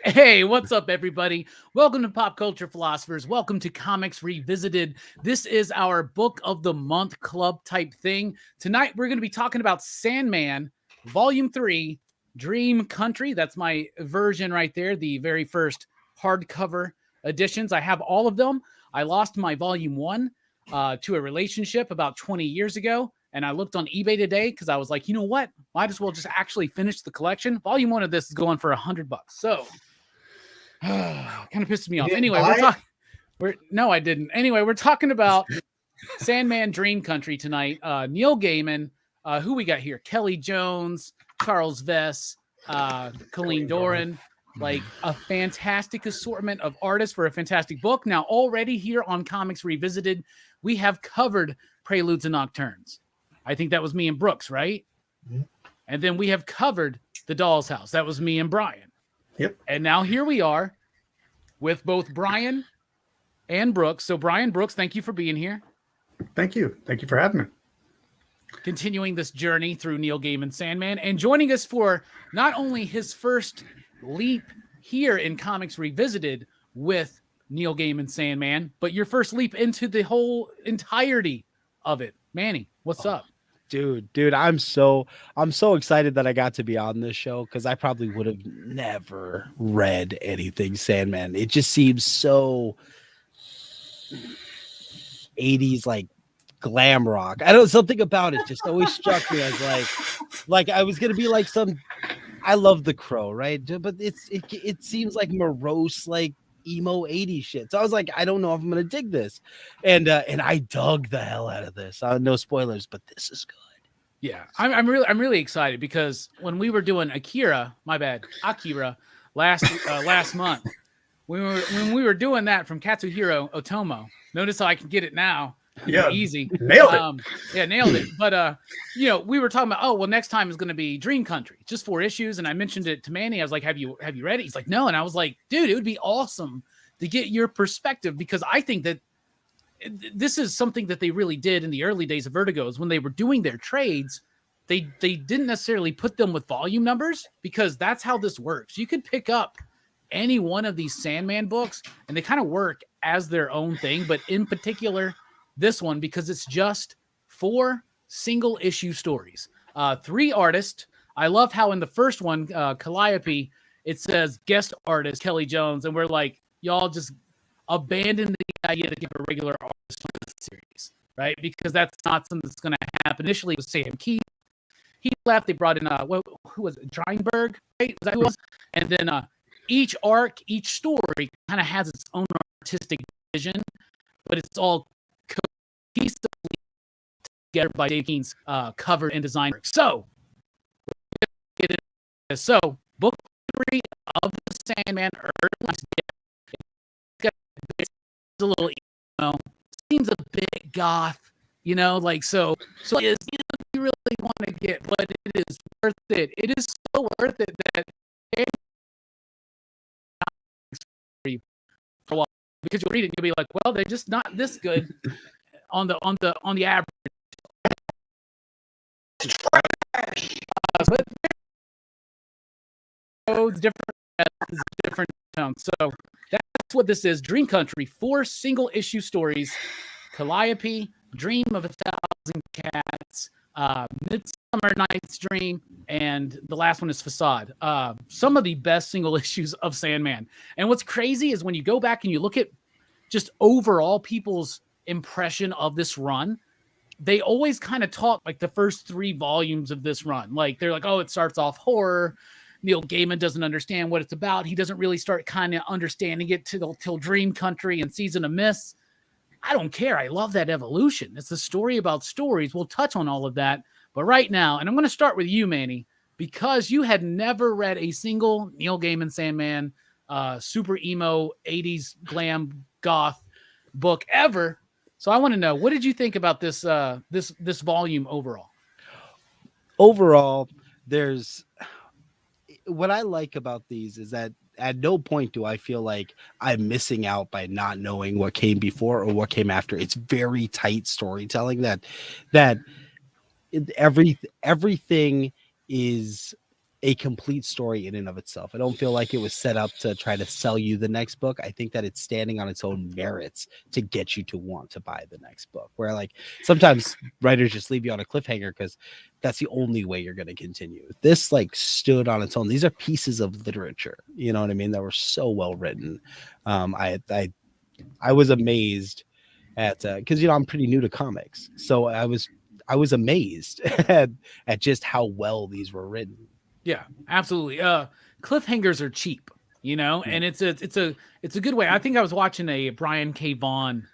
Hey, what's up, everybody? Welcome to Pop Culture Philosophers. Welcome to Comics Revisited. This is our Book of the Month club type thing. Tonight, we're going to be talking about Sandman, Volume 3, Dream Country. That's my version right there, the very first hardcover editions. I have all of them. I lost my Volume 1 to a relationship about 20 years ago. And I looked on eBay today because I was like, you know what? Might as well just actually finish the collection. Volume 1 of this is going for $100. So kind of pisses me off. Anyway, no, I didn't. Anyway, we're talking about Sandman Dream Country tonight. Neil Gaiman, who we got here? Kelley Jones, Charles Vess, Colleen Doran. Like a fantastic assortment of artists for a fantastic book. Now, already here on Comics Revisited, we have covered Preludes and Nocturnes. I think that was me and Brooks, right? Mm-hmm. And then we have covered The Doll's House. That was me and Brian. Yep. And now here we are with both Brian and Brooks. So Brian, Brooks, thank you for being here. Thank you. Thank you for having me. Continuing this journey through Neil Gaiman's Sandman and joining us for not only his first leap here in Comics Revisited with Neil Gaiman's Sandman, but your first leap into the whole entirety of it. Manny, what's up? Dude, I'm so excited that I got to be on this show because I probably would have never read anything Sandman. It just seems so 80s like glam rock. I don't know, something about it just always struck me as like I was gonna be like some. I love The Crow, right? But it seems like morose, like emo 80s shit. So I was like, I don't know if I'm gonna dig this, and I dug the hell out of this. No spoilers, but this is good. Yeah, I'm really excited because when we were doing Akira last month, when we were doing that from Katsuhiro Otomo. Notice how I can get it now. Yeah, easy. Nailed it. Nailed it. But we were talking about, next time is going to be Dream Country, just 4 issues. And I mentioned it to Manny. I was like, have you read it? He's like, no. And I was like, dude, it would be awesome to get your perspective because I think that this is something that they really did in the early days of Vertigo's when they were doing their trades. They didn't necessarily put them with volume numbers because that's how this works. You could pick up any one of these Sandman books and they kind of work as their own thing. But in particular, this one, because it's just 4 single issue stories, 3 artists. I love how in the first one, Calliope, it says guest artist Kelley Jones. And we're like, y'all just abandon the idea to give a regular artist on this series, right? Because that's not something that's going to happen. Initially, it was Sam Keith. He left. They brought in, who was it? Dreinberg, right? Was that who it was? And then each arc, each story kind of has its own artistic vision, but it's all cohesively together by Dave Keen's cover and design work. So, book 3 of the Sandman it's a little, seems a bit goth, so is, you really want to get, but it is worth it. It is so worth it that for a while, because you'll read it and you'll be like, well, they're just not this good on the average. But it's different tone. So that's what this is. Dream Country, 4 single issue stories. Calliope, Dream of a Thousand Cats, Midsummer Night's Dream, and the last one is Facade. Some of the best single issues of Sandman. And what's crazy is when you go back and you look at just overall people's impression of this run, they always kind of talk like the first 3 volumes of this run. Like they're like, oh, it starts off horror. Neil Gaiman doesn't understand what it's about. He doesn't really start kind of understanding it till Dream Country and Season of Mists. I don't care. I love that evolution. It's a story about stories. We'll touch on all of that. But right now, and I'm going to start with you, Manny, because you had never read a single Neil Gaiman Sandman, super emo, 80s glam goth book ever. So I want to know, what did you think about this this volume overall? Overall, what I like about these is that at no point do I feel like I'm missing out by not knowing what came before or what came after. It's very tight storytelling that everything is a complete story in and of itself. I don't feel like it was set up to try to sell you the next book. I think that it's standing on its own merits to get you to want to buy the next book, where like sometimes writers just leave you on a cliffhanger because that's the only way you're going to continue. This like stood on its own. These are pieces of literature, you know what I mean, that were so well written. I was amazed at because I'm pretty new to comics, so I was amazed at just how well these were written. Yeah, absolutely. Cliffhangers are cheap, and it's a good way. I think I was watching a Brian K. Vaughan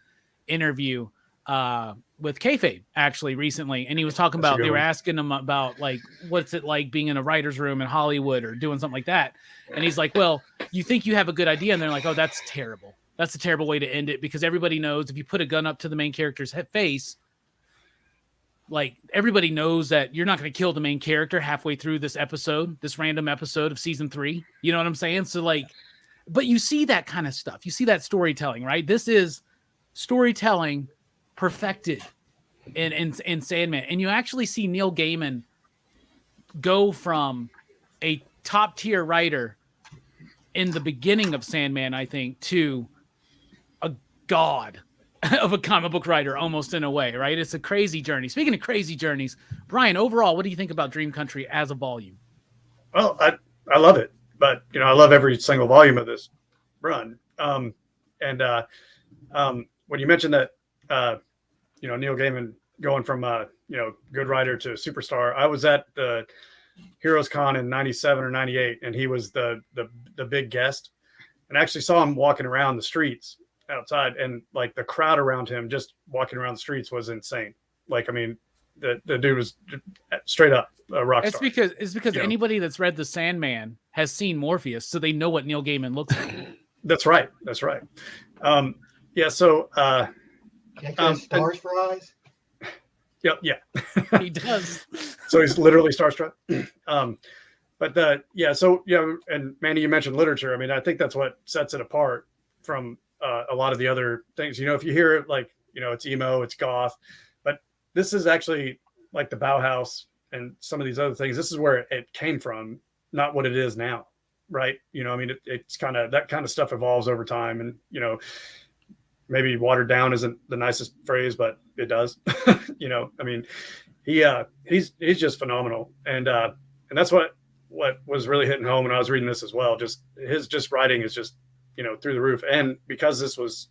interview with Kayfabe actually recently, and he was talking about, they were asking him about like, what's it like being in a writer's room in Hollywood or doing something like that. And he's like, well, you think you have a good idea. And they're like, oh, that's terrible. That's a terrible way to end it, because everybody knows if you put a gun up to the main character's face, like everybody knows that you're not going to kill the main character halfway through this random episode of season 3. You know what I'm saying? So like, but you see that kind of stuff. You see that storytelling, right? This is storytelling perfected in Sandman. And you actually see Neil Gaiman go from a top tier writer in the beginning of Sandman, I think, to a god of a comic book writer, almost, in a way, right? It's a crazy journey. Speaking of crazy journeys, Brian, overall, what do you think about Dream Country as a volume? Well, I love it, but I love every single volume of this run. When you mentioned that, Neil Gaiman going from good writer to superstar, I was at the Heroes Con in 97 or 98, and he was the big guest, and I actually saw him walking around the streets outside, and like the crowd around him just walking around the streets was insane. Like, I mean, the dude was straight up a rock star. It's because anybody that's read the Sandman has seen Morpheus, so they know what Neil Gaiman looks like. That's right. So can't get stars for eyes. Yeah. He does. So he's literally starstruck. And Manny, you mentioned literature. I mean, I think that's what sets it apart from a lot of the other things. If you hear it, like, it's emo, it's goth, but this is actually like the Bauhaus and some of these other things. This is where it came from, not what it is now, right? I mean, it's kind of, that kind of stuff evolves over time, and maybe watered down isn't the nicest phrase, but it does. I mean, he's just phenomenal, and that's what was really hitting home when I was reading this as well. Just his writing is just through the roof, and because this was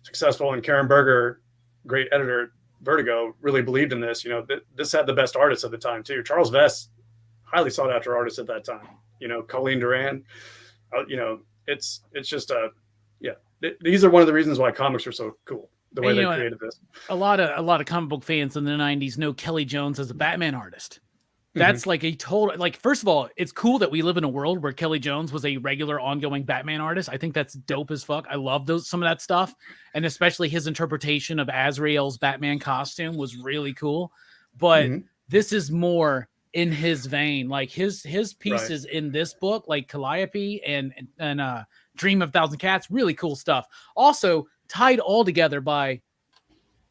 successful, and Karen Berger, great editor at Vertigo, really believed in this. This had the best artists at the time too. Charles Vess, highly sought after artist at that time. Colleen Doran. It's just these are one of the reasons why comics are so cool. The way they created this. A lot of comic book fans in the 90s know Kelley Jones as a Batman artist. That's like a total, like, first of all, it's cool that we live in a world where Kelley Jones was a regular ongoing Batman artist. I think that's dope as fuck. I love some of that stuff. And especially his interpretation of Azrael's Batman costume was really cool. But this is more in his vein. Like his pieces in this book, like Calliope and Dream of a Thousand Cats, really cool stuff. Also tied all together by,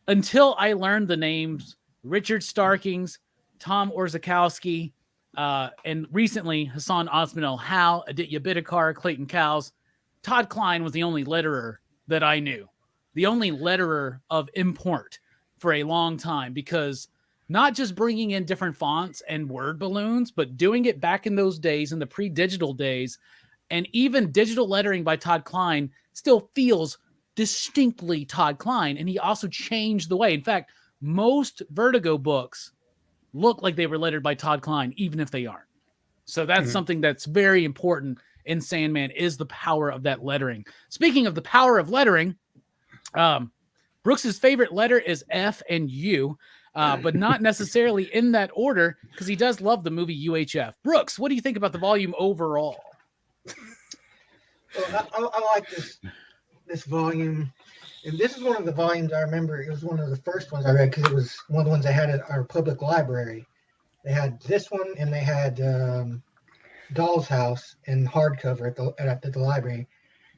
until I learned the names, Richard Starkings, Tom Orzechowski, and recently Hassan Osman Hal, Aditya Bidikar, Clayton Cowles. Todd Klein was the only letterer that I knew, the only letterer of import for a long time, because not just bringing in different fonts and word balloons, but doing it back in those days, in the pre-digital days, and even digital lettering by Todd Klein still feels distinctly Todd Klein. And he also changed the way. In fact, most Vertigo books look like they were lettered by Todd Klein, even if they aren't. So that's something that's very important in Sandman, is the power of that lettering. Speaking of the power of lettering, Brooks's favorite letter is F and U, but not necessarily in that order, because he does love the movie UHF. Brooks, what do you think about the volume overall? Well, I like this volume. And this is one of the volumes I remember. It was one of the first ones I read, because it was one of the ones they had at our public library. They had this one, and they had Doll's House in hardcover at the library.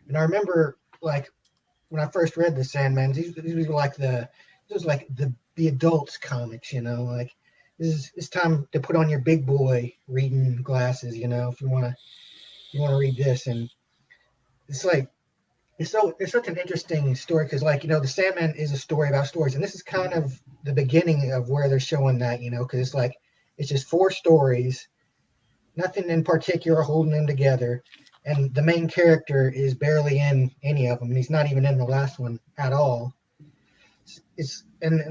And I remember, like, when I first read the Sandman, these were like the adults comics, like it's time to put on your big boy reading glasses, if you want to read this. And it's like, it's such an interesting story because, like, the Sandman is a story about stories, and this is kind of the beginning of where they're showing that, because it's like it's just 4 stories, nothing in particular holding them together, and the main character is barely in any of them. He's not even in the last one at all.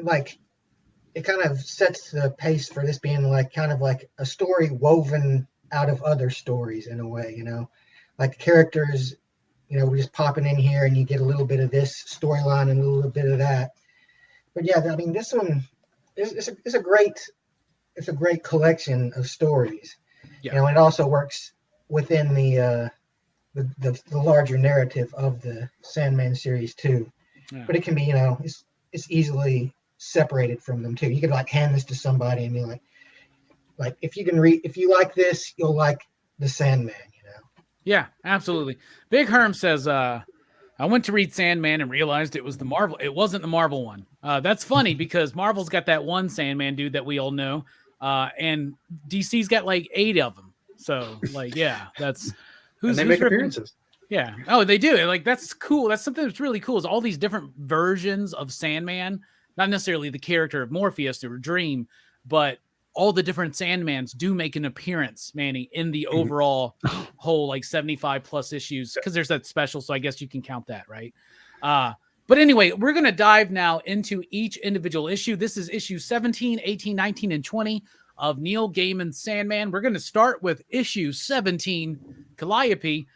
Like, it kind of sets the pace for this being like kind of like a story woven out of other stories in a way, like the characters. We're just popping in here and you get a little bit of this storyline and a little bit of that. But yeah, I mean, this one is a great collection of stories. Yeah. It also works within the larger narrative of the Sandman series too. Yeah. But it can be, it's easily separated from them too. You could like hand this to somebody and be like if you like this, you'll like the Sandman. Yeah, absolutely. Big Herm says, I went to read Sandman and realized it wasn't the Marvel one. That's funny because Marvel's got that one Sandman dude that we all know. And DC's got like 8 of them. So like, yeah, that's who's make appearances. Yeah. Oh, they do. Like, that's cool. That's something that's really cool is all these different versions of Sandman, not necessarily the character of Morpheus or Dream, but all the different Sandmans do make an appearance, Manny, in the overall whole like 75 plus issues because there's that special. So I guess you can count that, right? But anyway, we're going to dive now into each individual issue. This is issue 17, 18, 19, and 20 of Neil Gaiman's Sandman. We're going to start with issue 17, Calliope,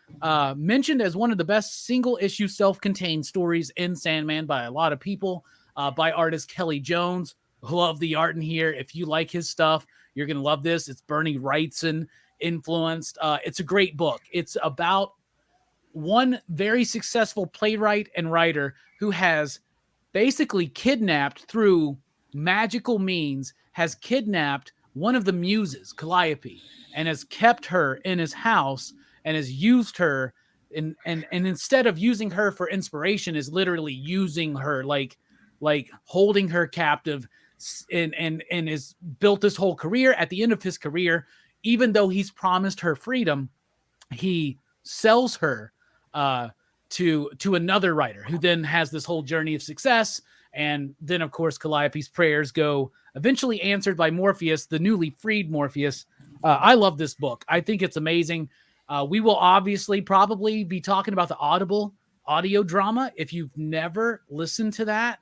mentioned as one of the best single issue self-contained stories in Sandman by a lot of people, by artist Kelley Jones. Love the art in here. If you like his stuff, you're going to love this. It's Bernie Wrightson influenced. It's a great book. It's about one very successful playwright and writer who has basically kidnapped through magical means, has kidnapped one of the muses, Calliope, and has kept her in his house and has used her and instead of using her for inspiration is literally using her like holding her captive and has built this whole career. At the end of his career, even though he's promised her freedom, he sells her to another writer who then has this whole journey of success. And then, of course, Calliope's prayers go eventually answered by Morpheus, the newly freed Morpheus. I love this book. I think it's amazing. We will obviously probably be talking about the Audible audio drama. If you've never listened to that,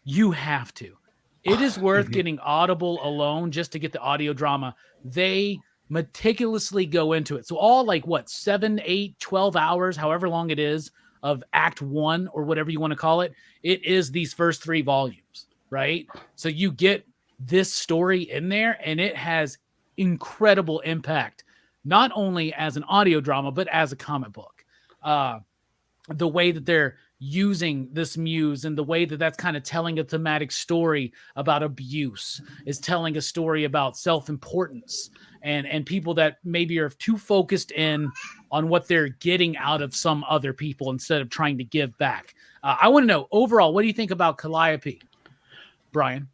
you have to. It is worth getting Audible alone just to get the audio drama. They meticulously go into it. So all 7, 8, 12 hours, however long it is of Act 1 or whatever you want to call it, it is these first 3 volumes, right? So you get this story in there and it has incredible impact, not only as an audio drama, but as a comic book. The way that they're using this muse and the way that that's kind of telling a thematic story about abuse is telling a story about self-importance and people that maybe are too focused in on what they're getting out of some other people instead of trying to give back. I want to know overall, what do you think about Calliope, Brian?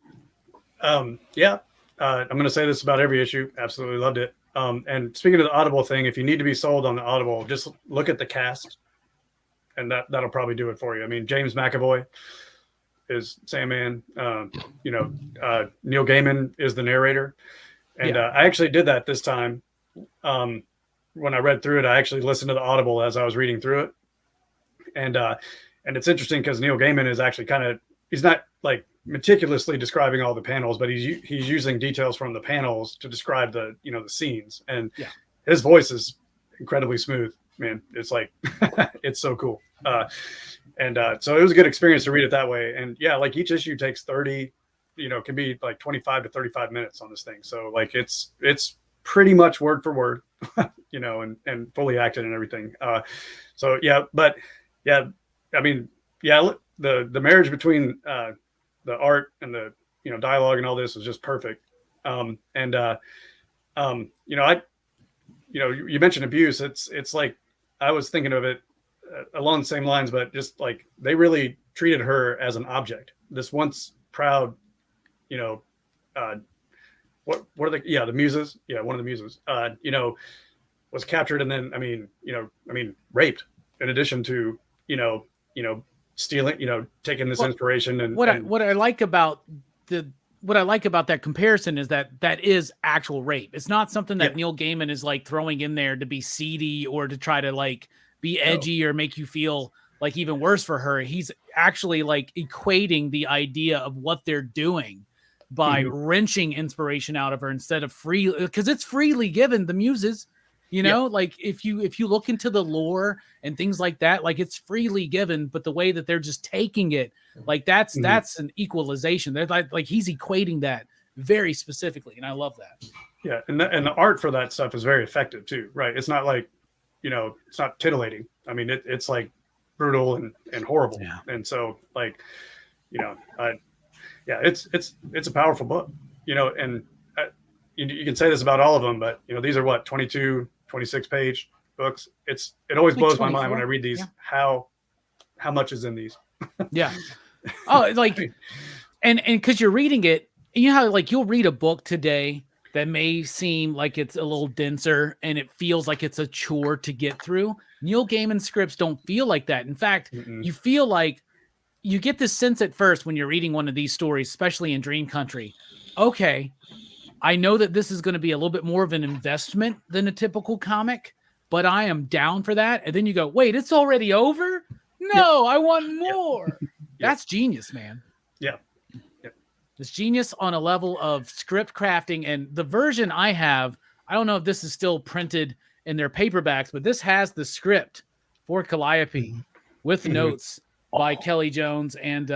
Yeah, I'm going to say this about every issue. Absolutely loved it. And speaking of the Audible thing, if you need to be sold on the Audible, just look at the cast. And that'll probably do it for you. I mean, James McAvoy is Sandman. Neil Gaiman is the narrator. And I actually did that this time. When I read through it, I actually listened to the Audible as I was reading through it. And it's interesting because Neil Gaiman is actually he's not meticulously describing all the panels, but he's using details from the panels to describe the scenes. And his voice is incredibly smooth. Man, it's it's so cool. So it was a good experience to read it that way. And each issue takes 30, can be 25 to 35 minutes on this thing. So it's pretty much word for word, and fully acted and everything. I mean, the marriage between the art and the, dialogue and all this was just perfect. You mentioned abuse. It's I was thinking of it along the same lines, but just they really treated her as an object. This once proud, what are the muses? Yeah, one of the muses. Was captured and then raped. In addition to stealing, taking this inspiration and what I like about that comparison is that is actual rape. It's not something that Neil Gaiman is like throwing in there to be seedy or to try to like be edgy or make you feel like even worse for her. He's actually like equating the idea of what they're doing by wrenching inspiration out of her instead of free, because it's freely given, the muses. Like if you look into the lore and things like that, like it's freely given, but the way that they're just taking it, like that's an equalization. They're like he's equating that very specifically, and I love that. Yeah, and the art for that stuff is very effective too, right? It's not like, it's not tittillating. I mean, it's like brutal and horrible, and so like, it's a powerful book, and you can say this about all of them, but these are what 22. 26-page books. It always blows my mind when I read these how much is in these. Yeah. Oh, like and because you're reading it, you know how like you'll read a book today that may seem like it's a little denser and it feels like it's a chore to get through. Neil Gaiman scripts don't feel like that. In fact, you feel like you get this sense at first when you're reading one of these stories, especially in Dream Country. Okay, I know that this is going to be a little bit more of an investment than a typical comic, but I am down for that. And then you go, wait, it's already over? No, I want more. That's genius, man. Yeah. It's genius on a level of script crafting. And the version I have, I don't know if this is still printed in their paperbacks, but this has the script for Calliope with notes by Kelley Jones and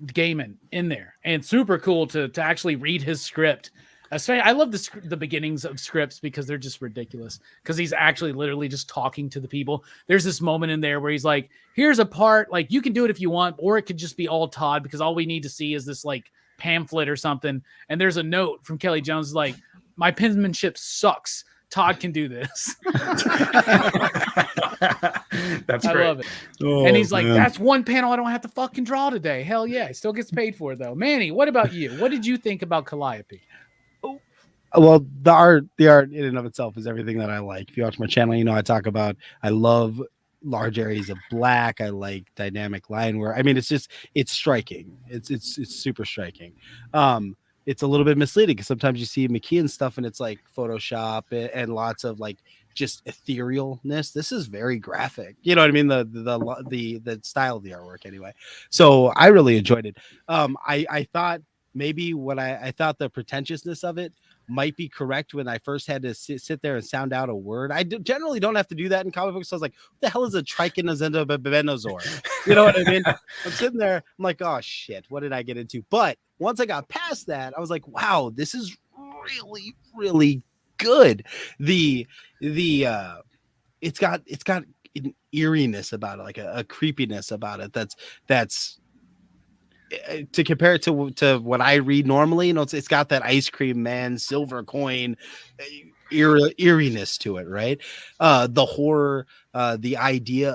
Gaiman in there, and super cool to actually read his script. I love the beginnings of scripts because they're just ridiculous, because he's actually literally just talking to the people. There's this moment in there where he's like, here's a part, like you can do it if you want, or it could just be all Todd, because all we need to see is this like pamphlet or something. And there's a note from Kelley Jones like, my penmanship sucks. Todd can do this. That's I great. love it. And he's like, that's one panel I don't have to fucking draw today. Hell yeah. He still gets paid for it though. Manny, what about you? What did you think about Calliope? Well, the art in and of itself is everything that I like. If you watch my channel, I love large areas of black. I like dynamic line work. I mean, it's striking. It's super striking. It's a little bit misleading because sometimes you see McKeon stuff and it's like Photoshop and lots of like just etherealness. This is very graphic. You know what I mean? The style of the artwork anyway. So I really enjoyed it. I thought maybe I thought the pretentiousness of it might be correct when I first had to sit there and sound out a word. I generally don't have to do that in comic books. So I was like, what the hell is a trichinobenozor? You know what I mean? I'm sitting there. I'm like, oh shit, what did I get into? But once I got past that, I was like, wow, this is really, really good. It's got an eeriness about it, like a creepiness about it. That's to compare it to what I read normally, it's got that ice cream man, silver coin eeriness to it, right? The horror, the idea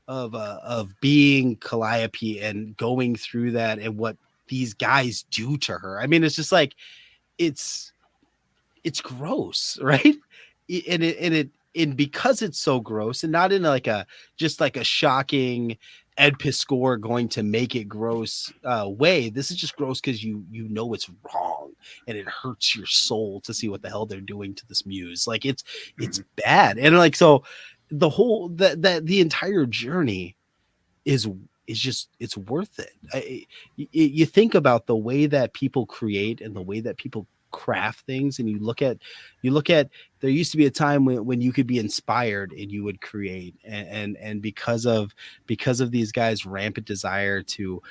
of being Calliope and going through that and what these guys do to her. I mean, it's just like it's gross, right? And because it's so gross, and not in like a shocking Ed Piscor going to make it gross way. This is just gross because you know it's wrong and it hurts your soul to see what the hell they're doing to this muse. Like it's bad. And like, so the whole the entire journey is just, it's worth it. You think about the way that people create and the way that people craft things, and you look at there used to be a time when you could be inspired and you would create, and because of these guys' rampant desire to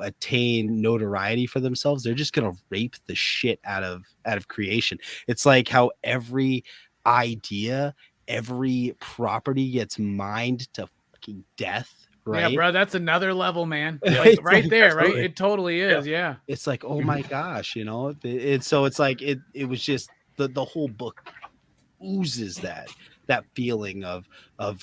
attain notoriety for themselves, they're just gonna rape the shit out of creation. It's like how every idea, every property gets mined to fucking death. Right? Yeah, bro, that's another level, man. Like right there, absolutely. right? It totally is. Yeah. It's like, oh my gosh, so it's like it was just the whole book oozes that. feeling of I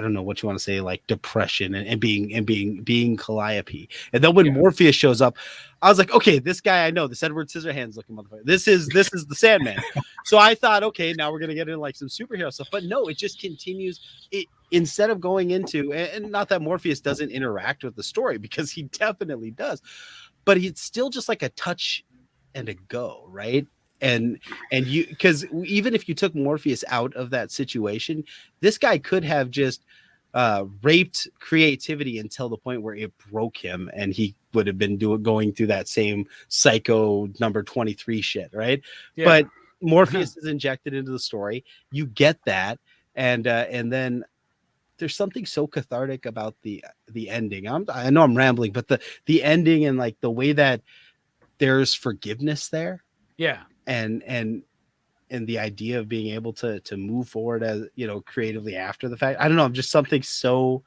don't know what you want to say, like depression and being Calliope. And then when Morpheus shows up, I was like, okay, this guy I know, this Edward Scissorhands looking motherfucker. This is the Sandman. So I thought, okay, now we're gonna get into like some superhero stuff. But no, it just continues. It instead of going into, and not that Morpheus doesn't interact with the story, because he definitely does, but it's still just like a touch and a go, right? And you, because even if you took Morpheus out of that situation, this guy could have just raped creativity until the point where it broke him, and he would have been going through that same Psycho number 23 shit, right? Yeah. But Morpheus is injected into the story. You get that, and then there's something so cathartic about the ending. I know I'm rambling, but the ending and like the way that there's forgiveness there. Yeah. And the idea of being able to move forward, as you know, creatively after the fact. I don't know, just something so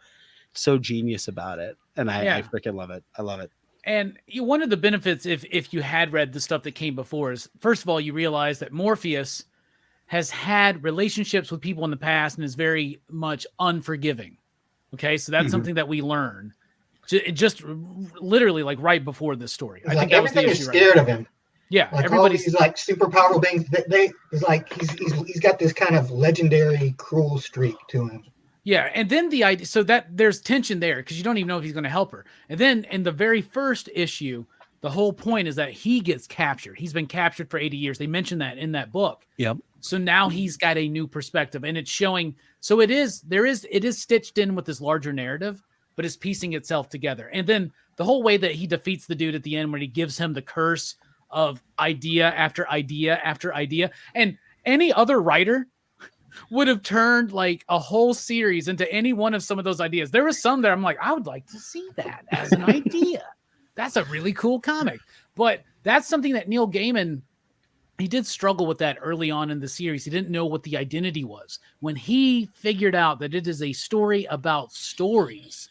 genius about it. And I freaking love it. I love it. And one of the benefits, if you had read the stuff that came before, is first of all, you realize that Morpheus has had relationships with people in the past and is very much unforgiving. Okay. So that's something that we learn just literally like right before this story. I think everything is scared of him. Yeah, like everybody's like super powerful beings. It's like he's got this kind of legendary cruel streak to him. Yeah, and then the idea, so that there's tension there because you don't even know if he's going to help her. And then in the very first issue, the whole point is that he gets captured. He's been captured for 80 years. They mentioned that in that book. Yep. So now he's got a new perspective, and it's showing. So it is stitched in with this larger narrative, but it's piecing itself together. And then the whole way that he defeats the dude at the end, when he gives him the curse of idea after idea after idea, and any other writer would have turned like a whole series into any one of some of those ideas. There was some there I'm like, I would like to see that as an idea. That's a really cool comic. But that's something that Neil Gaiman, he did struggle with that early on in the series. He didn't know what the identity was. When he figured out that it is a story about stories,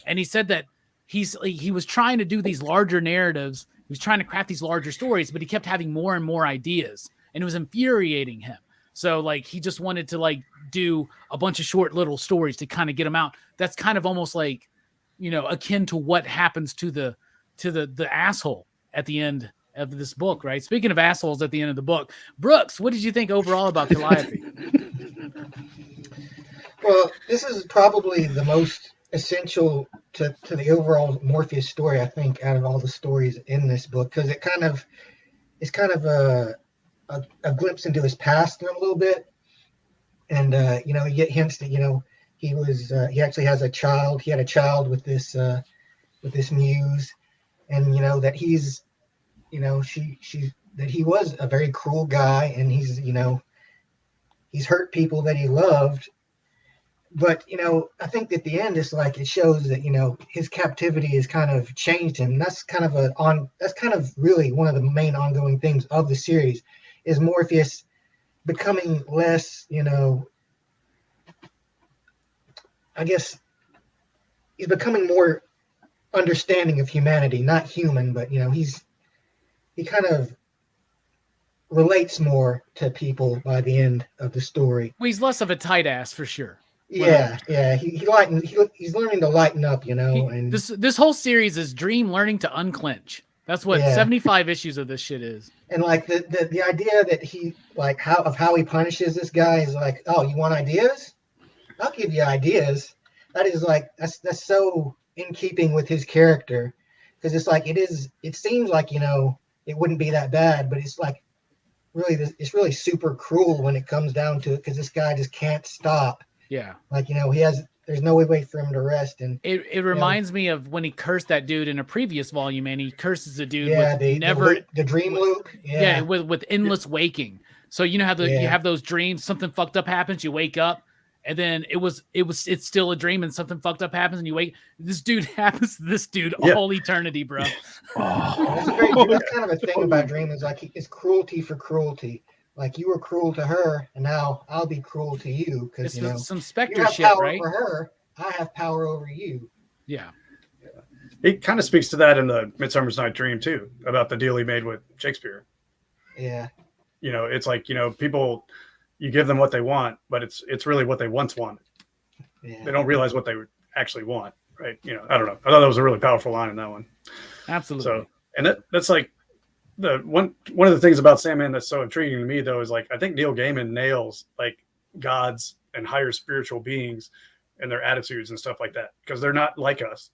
and he said that he was trying to do these larger narratives. He was trying to craft these larger stories, but he kept having more and more ideas, and it was infuriating him. So like he just wanted to like do a bunch of short little stories to kind of get them out. That's kind of almost like, you know, akin to what happens to the asshole at the end of this book, right? Speaking of assholes at the end of the book, Brooks, what did you think overall about Calliope? Well, this is probably the most essential to the overall Morpheus story, I think, out of all the stories in this book, because it's kind of a glimpse into his past a little bit, and you know, you get hints that, you know, he actually has a child. He had a child with this muse, and you know that he's, you know, that he was a very cruel guy, and he's, you know, he's hurt people that he loved. But, you know, I think at the end, it's like it shows that, you know, his captivity has kind of changed him. And that's kind of really one of the main ongoing things of the series, is Morpheus becoming less, you know, I guess he's becoming more understanding of humanity, not human, but, you know, he kind of relates more to people by the end of the story. Well, he's less of a tight ass for sure. Yeah. He's learning to lighten up, you know. And this whole series is Dream learning to unclench. That's what 75 issues of this shit is. And like the idea that he like how he punishes this guy is like, oh, you want ideas? I'll give you ideas. That is like that's so in keeping with his character, because it's like it seems like, you know, it wouldn't be that bad, but it's like it's really super cruel when it comes down to it, because this guy just can't stop. Yeah. Like, you know, there's no way for him to rest. And it reminds me of when he cursed that dude in a previous volume, and he curses the dude with the dream loop. Yeah. With endless waking. So you know how you have those dreams, something fucked up happens, you wake up, and then it's still a dream, and something fucked up happens, and you wake. This dude happens to this dude all eternity, bro. That's kind of a thing about dream, is like it's cruelty for cruelty. Like, you were cruel to her, and now I'll be cruel to you, because, you know, some Spectre you have shit, power right? over her, I have power over you. Yeah. It kind of speaks to that in the Midsummer's Night Dream too, about the deal he made with Shakespeare. Yeah. You know, it's like, you know, people you give them what they want, but it's really what they once wanted. Yeah. They don't realize what they would actually want, right? I don't know. I thought that was a really powerful line in that one. Absolutely. So, and that's like the one of the things about Sandman that's so intriguing to me, though, is like I think Neil Gaiman nails like gods and higher spiritual beings and their attitudes and stuff like that, because they're not like us,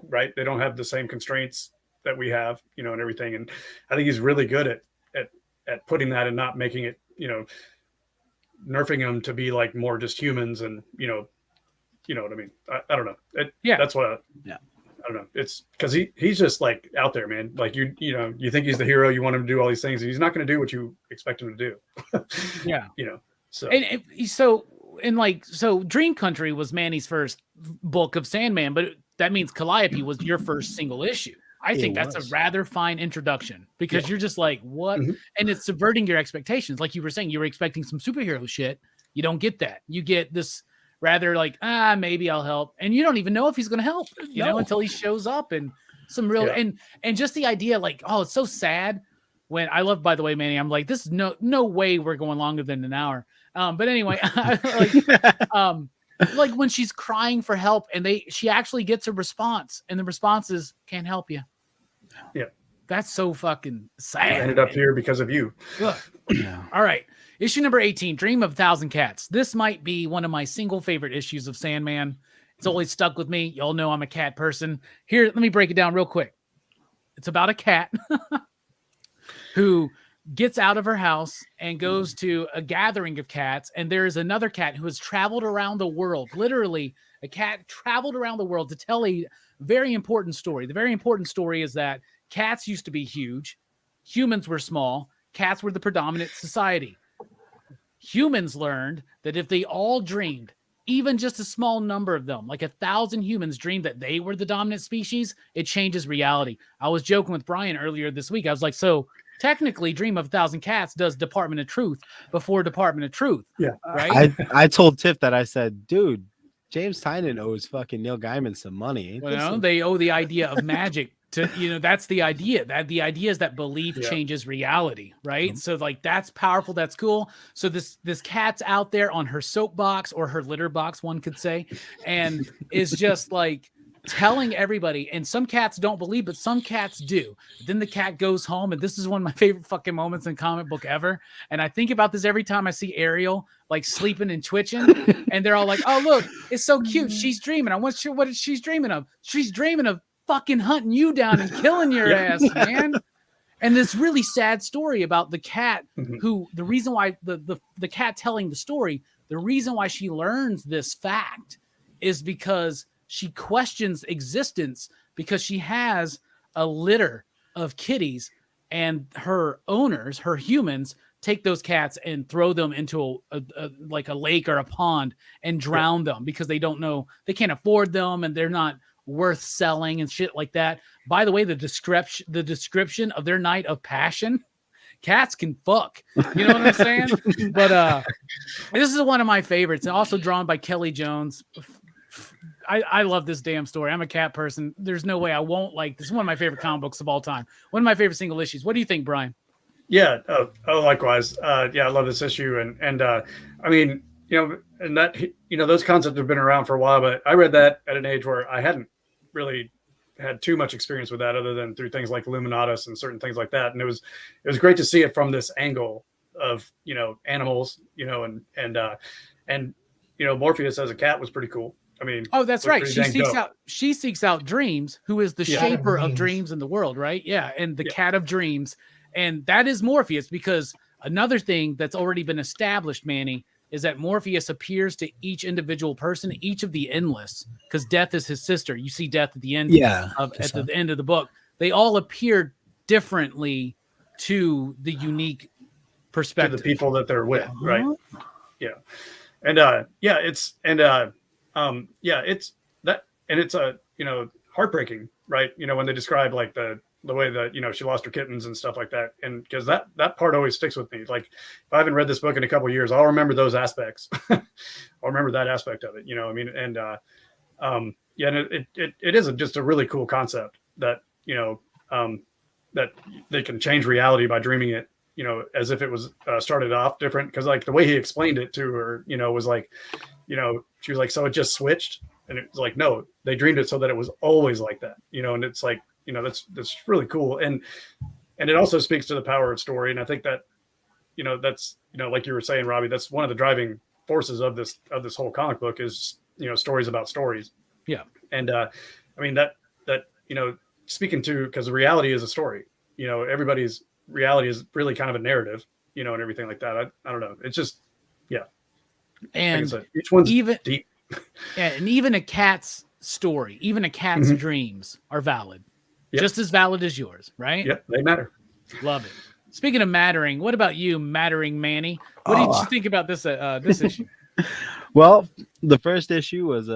right? They don't have the same constraints that we have, and everything. And I think he's really good at putting that and not making it, nerfing them to be like more just humans. And you know what I mean? I don't know. That's what. I don't know. It's because he's just like out there, man. Like you think he's the hero. You want him to do all these things, and he's not going to do what you expect him to do. Yeah. So so Dream Country was Manny's first book of Sandman, but that means Calliope was your first single issue. I think that's a rather fine introduction, because you're just like, what? Mm-hmm. And it's subverting your expectations. Like you were saying, you were expecting some superhero shit. You don't get that. You get this rather like, maybe I'll help. And you don't even know if he's going to help, until he shows up, and some real, and just the idea like, oh, it's so sad when I love, by the way, Manny, I'm like, this is no way we're going longer than an hour. But anyway, like when she's crying for help and she actually gets a response, and the response is, can't help you. Yeah. That's so fucking sad. I ended up here because of you. Yeah. All right. Issue number 18, Dream of 1,000 Cats. This might be one of my single favorite issues of Sandman. It's always stuck with me. Y'all know I'm a cat person. Here, let me break it down real quick. It's about a cat who gets out of her house and goes to a gathering of cats. And there's another cat who has traveled around the world. Literally, a cat traveled around the world to tell a very important story. The very important story is that cats used to be huge. Humans were small. Cats were the predominant society. Humans learned that if they all dreamed, even just a small number of them, like 1,000 humans dreamed that they were the dominant species, it changes reality. I was joking with Brian earlier this week. I was like, so technically Dream of 1,000 Cats does Department of Truth before Department of Truth. Yeah. Right. I told Tiff that. I said, dude, James Tynion owes fucking Neil Gaiman some money. They owe the idea of magic to, that's the idea. That the idea is that belief changes reality, right? Mm-hmm. So like that's powerful, that's cool. So this cat's out there on her soapbox, or her litter box, one could say, and is just like telling everybody. And some cats don't believe, but some cats do. Then the cat goes home, and this is one of my favorite fucking moments in comic book ever. And I think about this every time I see Ariel like sleeping and twitching, and they're all like, "Oh, look, it's so cute. She's dreaming. I want sure what she's dreaming of. She's dreaming of fucking hunting you down and killing your ass, man." And this really sad story about the cat, who the reason why the cat telling the story, the reason why she learns this fact is because she questions existence, because she has a litter of kitties, and her owners, her humans, take those cats and throw them into a lake or a pond and drown them, because they don't know, they can't afford them, and they're not worth selling and shit like that. By the way, the description of their night of passion, cats can fuck. You know what I'm saying? But this is one of my favorites, and also drawn by Kelley Jones. I love this damn story. I'm a cat person. There's no way I won't like this. Is one of my favorite comic books of all time. One of my favorite single issues. What do you think, Brian? Yeah. Likewise. I love this issue. And I mean, and that, those concepts have been around for a while, but I read that at an age where I hadn't really had too much experience with that, other than through things like Illuminatus and certain things like that. And it was great to see it from this angle of, animals, and Morpheus as a cat was pretty cool. I mean, oh, that's right. She seeks out Dreams, who is the shaper of dreams in the world, right? Yeah. And the cat of dreams. And that is Morpheus, because another thing that's already been established, Manny, is that Morpheus appears to each individual person, each of the endless, because Death is his sister. You see Death at the end the end of the book. They all appear differently to the unique perspective. To the people that they're with, right? Yeah. And it's that, and it's heartbreaking, right? When they describe like the way that she lost her kittens and stuff like that, and because that part always sticks with me. Like if I haven't read this book in a couple of years, I'll remember those aspects. I'll remember that aspect of it. And it is just a really cool concept that that they can change reality by dreaming it, as if it was started off different, because like the way he explained it to her, was like, she was like, so it just switched, and it was like, no, they dreamed it so that it was always like that, and it's like, that's really cool, and it also speaks to the power of story, and I think that, that's like you were saying, Robbie, that's one of the driving forces of this whole comic book is stories about stories. Yeah, and I mean that speaking to, because the reality is a story, everybody's reality is really kind of a narrative, and everything like that. I don't know. It's just, yeah. And like each one's even deep. Yeah, and even a cat's story, even a cat's dreams are valid, just as valid as yours, right? Yep, they matter. Love it. Speaking of mattering, what about you, mattering Manny? What did you think about this issue? Well, the first issue was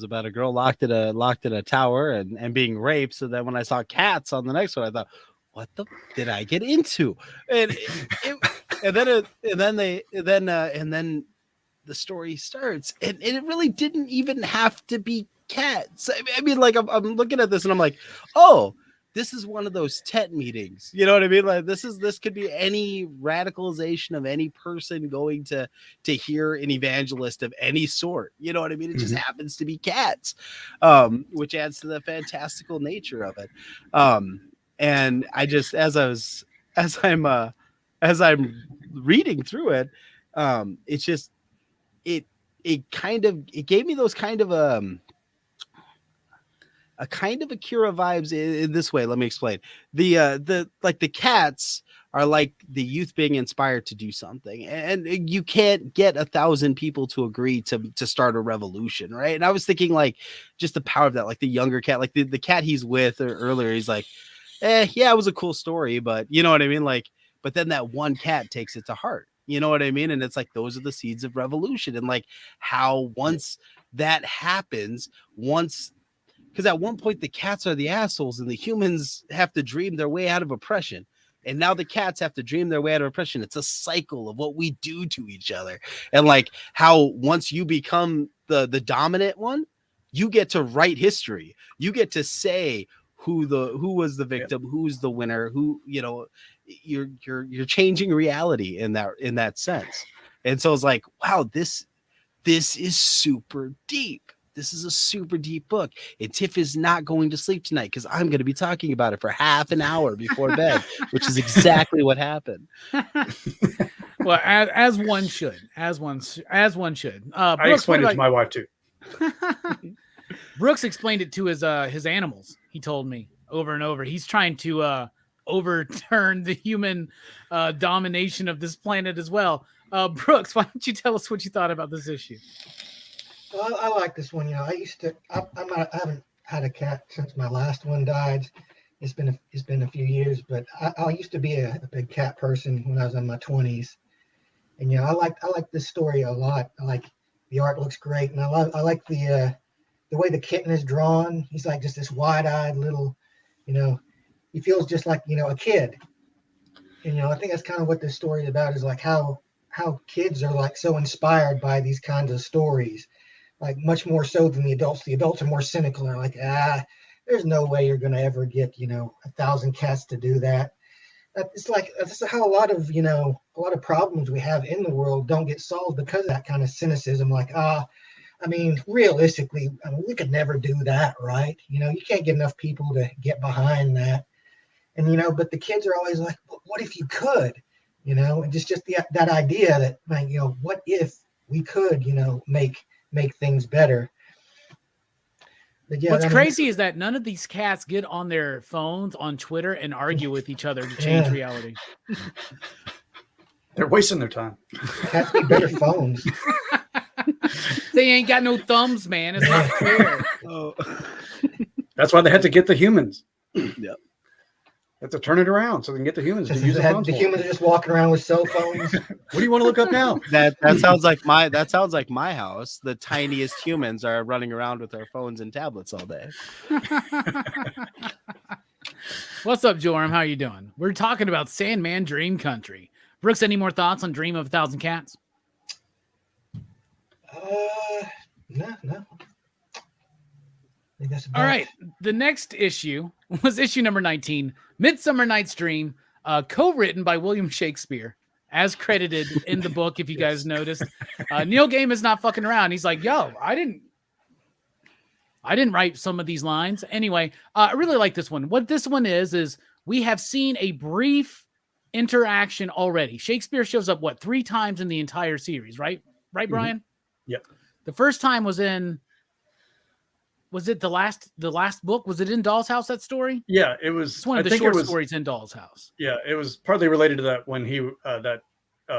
about a girl locked in a tower and being raped. So then when I saw cats on the next one, I thought, what the did I get into? And then the story starts, and it really didn't even have to be cats. I mean, like I'm looking at this and I'm like, oh, this is one of those TET meetings. You know what I mean? Like this could be any radicalization of any person going to hear an evangelist of any sort. You know what I mean? It just happens to be cats, which adds to the fantastical nature of it. And I just, as I'm reading through it, it's just, it gave me those kind of a Akira vibes in this way. Let me explain. The cats are like the youth being inspired to do something, and you can't get 1,000 people to agree to start a revolution, right? And I was thinking like just the power of that, like the younger cat, like the cat he's with earlier, he's like, yeah, it was a cool story, but you know what I mean? Like, but then that one cat takes it to heart. You know what I mean? And it's like, those are the seeds of revolution. And like how once that happens, because at one point the cats are the assholes and the humans have to dream their way out of oppression. And now the cats have to dream their way out of oppression. It's a cycle of what we do to each other. And like how once you become the dominant one, you get to write history. You get to say who was the victim, who's the winner, who, you're changing reality in that sense. And so it's like, wow, this is super deep. This is a super deep book. And Tiff is not going to sleep tonight because I'm going to be talking about it for half an hour before bed, which is exactly what happened. Well, as one should. Brooks, I explained it to my wife too. Brooks explained it to his animals. He told me over and over. He's trying to overturn the human domination of this planet as well. Brooks, why don't you tell us what you thought about this issue? Well, I like this one. I haven't had a cat since my last one died. It's been a few years, but I used to be a big cat person when I was in my 20s. And I like this story a lot. I like the art looks great, and I like the way the kitten is drawn. He's like just this wide-eyed little, he feels just like a kid. And I think that's kind of what this story is about, is like how kids are like so inspired by these kinds of stories. Like much more so than the adults. The adults are more cynical. They're like, there's no way you're going to ever get, 1,000 cats to do that. It's like, that's how a lot of problems we have in the world don't get solved because of that kind of cynicism. Like, realistically, we could never do that, right? You can't get enough people to get behind that. And, but the kids are always like, what if you could? And just that idea that, like, what if we could, make things better. But yeah, what's crazy is that none of these cats get on their phones on Twitter and argue with each other to change reality. They're wasting their time. Cats need better phones. They ain't got no thumbs, man. It's not fair. That's why they had to get the humans. Yep. They have to turn it around so they can get the humans to use the phones. The humans are just walking around with cell phones. What do you want to look up now? That sounds like my house. The tiniest humans are running around with their phones and tablets all day. What's up, Joram? How you doing? We're talking about Sandman Dream Country. Brooks, any more thoughts on Dream of 1,000 Cats? No. All right. The next issue was issue number 19, Midsummer Night's Dream. co-written by William Shakespeare, as credited in the book. If you guys noticed, Neil Gaiman is not fucking around. He's like, yo, I didn't write some of these lines. Anyway, I really like this one. What this one is we have seen a brief interaction already. Shakespeare shows up, 3 times in the entire series, right? Right, Brian? Yep. The first time was it the last book? Was it in Doll's House, that story? Yeah, it was. It's one of the short stories in Doll's House. Yeah, it was partly related to that when he, that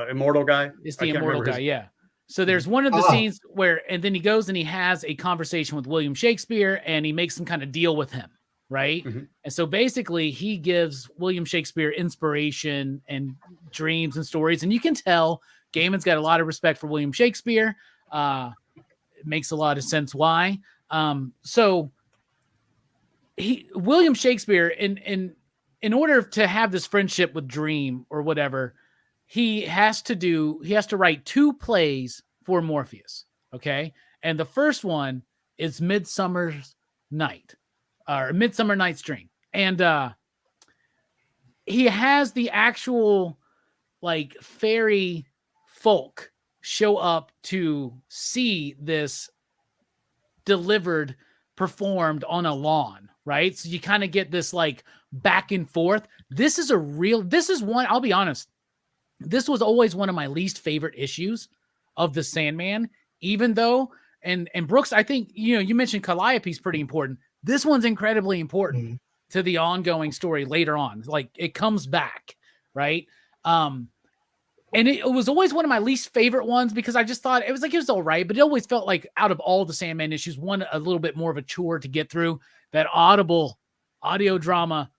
immortal guy. It's the immortal guy, yeah. So there's one of the scenes where, and then he goes and he has a conversation with William Shakespeare and he makes some kind of deal with him, right? Mm-hmm. And so basically he gives William Shakespeare inspiration and dreams and stories. And you can tell Gaiman's got a lot of respect for William Shakespeare. It makes a lot of sense why. So William Shakespeare, in order to have this friendship with Dream or whatever, he has to write 2 plays for Morpheus. Okay. And the first one is Midsummer Night's Dream. And, he has the actual like fairy folk show up to see this performed on a lawn, right? So you kind of get this like back and forth. This is one, I'll be honest, this was always one of my least favorite issues of the Sandman, even though, and Brooks, I think, you mentioned Calliope's pretty important. This one's incredibly important to the ongoing story later on. Like it comes back, right? And it was always one of my least favorite ones because I just thought it was all right, but it always felt like out of all the Sandman issues, one a little bit more of a chore to get through. That audio drama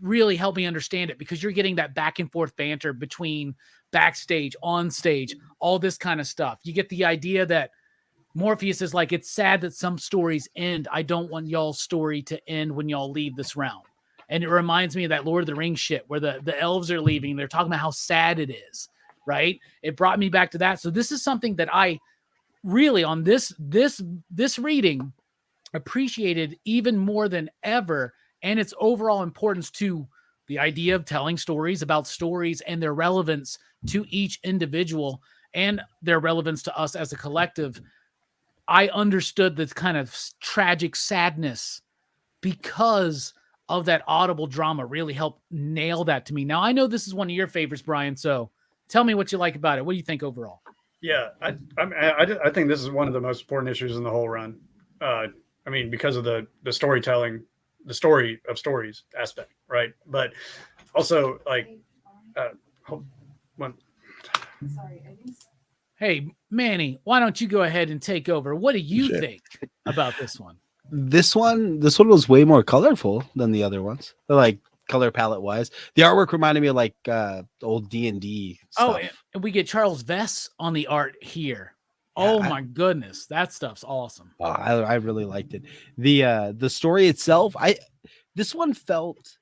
really helped me understand it because you're getting that back and forth banter between backstage, on stage, all this kind of stuff. You get the idea that Morpheus is like, it's sad that some stories end. I don't want y'all's story to end when y'all leave this realm. And it reminds me of that Lord of the Rings shit where the elves are leaving. They're talking about how sad it is. Right. It brought me back to that. So this is something that I really on this reading appreciated even more than ever. And its overall importance to the idea of telling stories about stories and their relevance to each individual and their relevance to us as a collective. I understood this kind of tragic sadness because of that audible drama really helped nail that to me. Now, I know this is one of your favorites, Brian, so tell me what you like about it. What do you think overall? Yeah, I think this is one of the most important issues in the whole run. I mean, because of the storytelling, the story of stories aspect, right? But also, like, hey, Manny, why don't you go ahead and take over? What do you think about this one? This one was way more colorful than the other ones. Like color palette wise, the artwork reminded me of like old D&D stuff. Oh, and we get Charles Vess on the art here. Yeah, my goodness, that stuff's awesome. I really liked it. The story itself, this one felt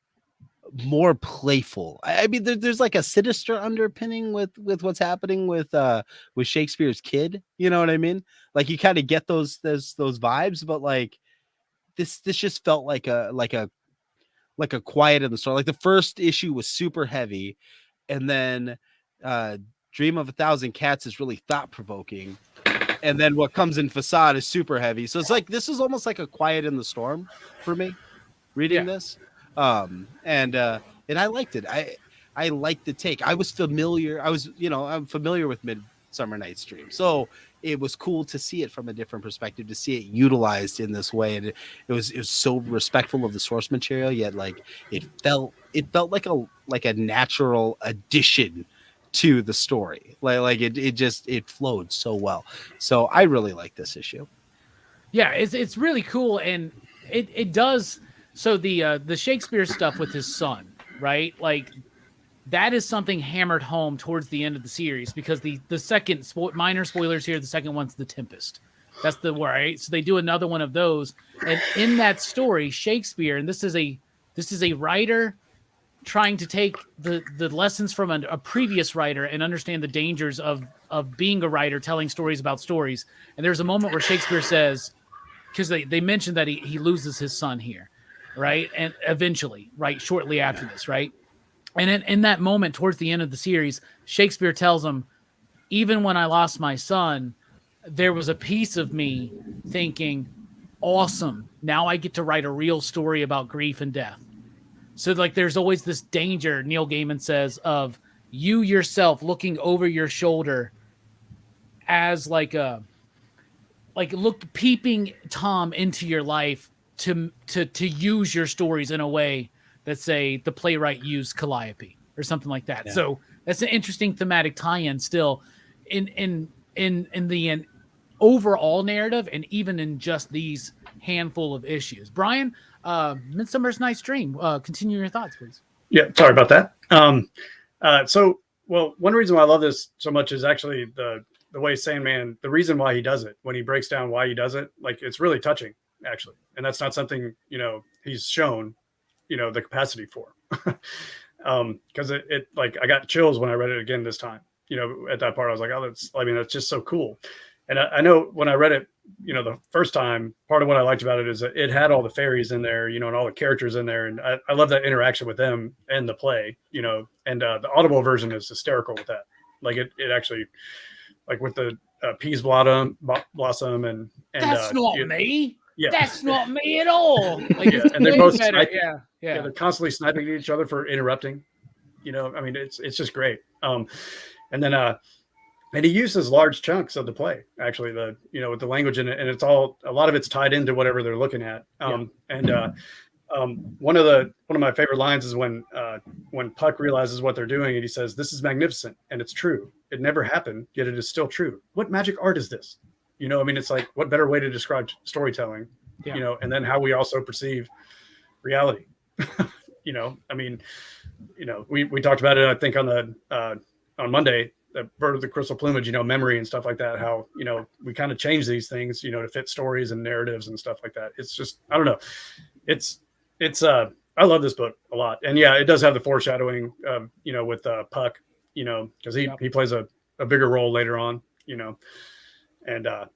more playful. I mean, there's like a sinister underpinning with what's happening with Shakespeare's kid. You know what I mean? Like you kind of get those vibes, but like this just felt like a quiet in the story. Like the first issue was super heavy, and then Dream of a Thousand Cats is really thought provoking. And then what comes in Facade is super heavy. So it's like, this is almost like a quiet in the storm for me reading this. And I liked it. I liked the take. I'm familiar with Midsummer Night's Dream. So it was cool to see it from a different perspective, to see it utilized in this way. And it was so respectful of the source material, yet like it felt like a natural addition to the story. Like it flowed so well. So I really like this issue. Yeah, it's really cool, and it does. So the Shakespeare stuff with his son, right? Like that is something hammered home towards the end of the series, because the second minor spoilers here, the second one's the Tempest. That's the right. So they do another one of those, and in that story, Shakespeare, and this is a writer trying to take the lessons from a previous writer and understand the dangers of being a writer telling stories about stories. And there's a moment where Shakespeare says, because they mentioned that he loses his son here, right? And eventually, right, shortly after this, right? And in that moment, towards the end of the series, Shakespeare tells him, even when I lost my son, there was a piece of me thinking, awesome, now I get to write a real story about grief and death. So like there's always this danger, Neil Gaiman says, of you yourself looking over your shoulder as peeping Tom into your life to use your stories in a way that, say, the playwright used Calliope or something like that. Yeah. So that's an interesting thematic tie-in still in the overall narrative, and even in just these handful of issues. Brian, Midsummer's Night's Dream. Continue your thoughts, please. Yeah, sorry about that. Well, one reason why I love this so much is actually the way Sandman, the reason why he does it, when he breaks down why he does it, like it's really touching, actually. And that's not something, he's shown, the capacity for. Because it like, I got chills when I read it again this time, at that part. I was like, oh, that's just so cool. And I know when I read it, the first time, part of what I liked about it is that it had all the fairies in there, and all the characters in there. And I love that interaction with them and the play, and the Audible version is hysterical with that. Like it actually, like with the peas blossom and that's not me. Yeah, that's not me at all. Like, yeah, and they're both sniping. Yeah, they're constantly sniping at each other for interrupting. I mean, it's just great. And then and he uses large chunks of the play, actually, with the language in it, and it's a lot of it's tied into whatever they're looking at. And one of my favorite lines is when Puck realizes what they're doing, and he says, "This is magnificent, and it's true. It never happened, yet it is still true. What magic art is this?" I mean, it's like, what better way to describe storytelling? And then how we also perceive reality. I mean, we talked about it, I think, on Monday. The Bird of the Crystal Plumage, memory and stuff like that, how, we kind of change these things, to fit stories and narratives and stuff like that. It's just, I don't know. It's I love this book a lot. And yeah, it does have the foreshadowing, with Puck, because he plays a bigger role later on, and I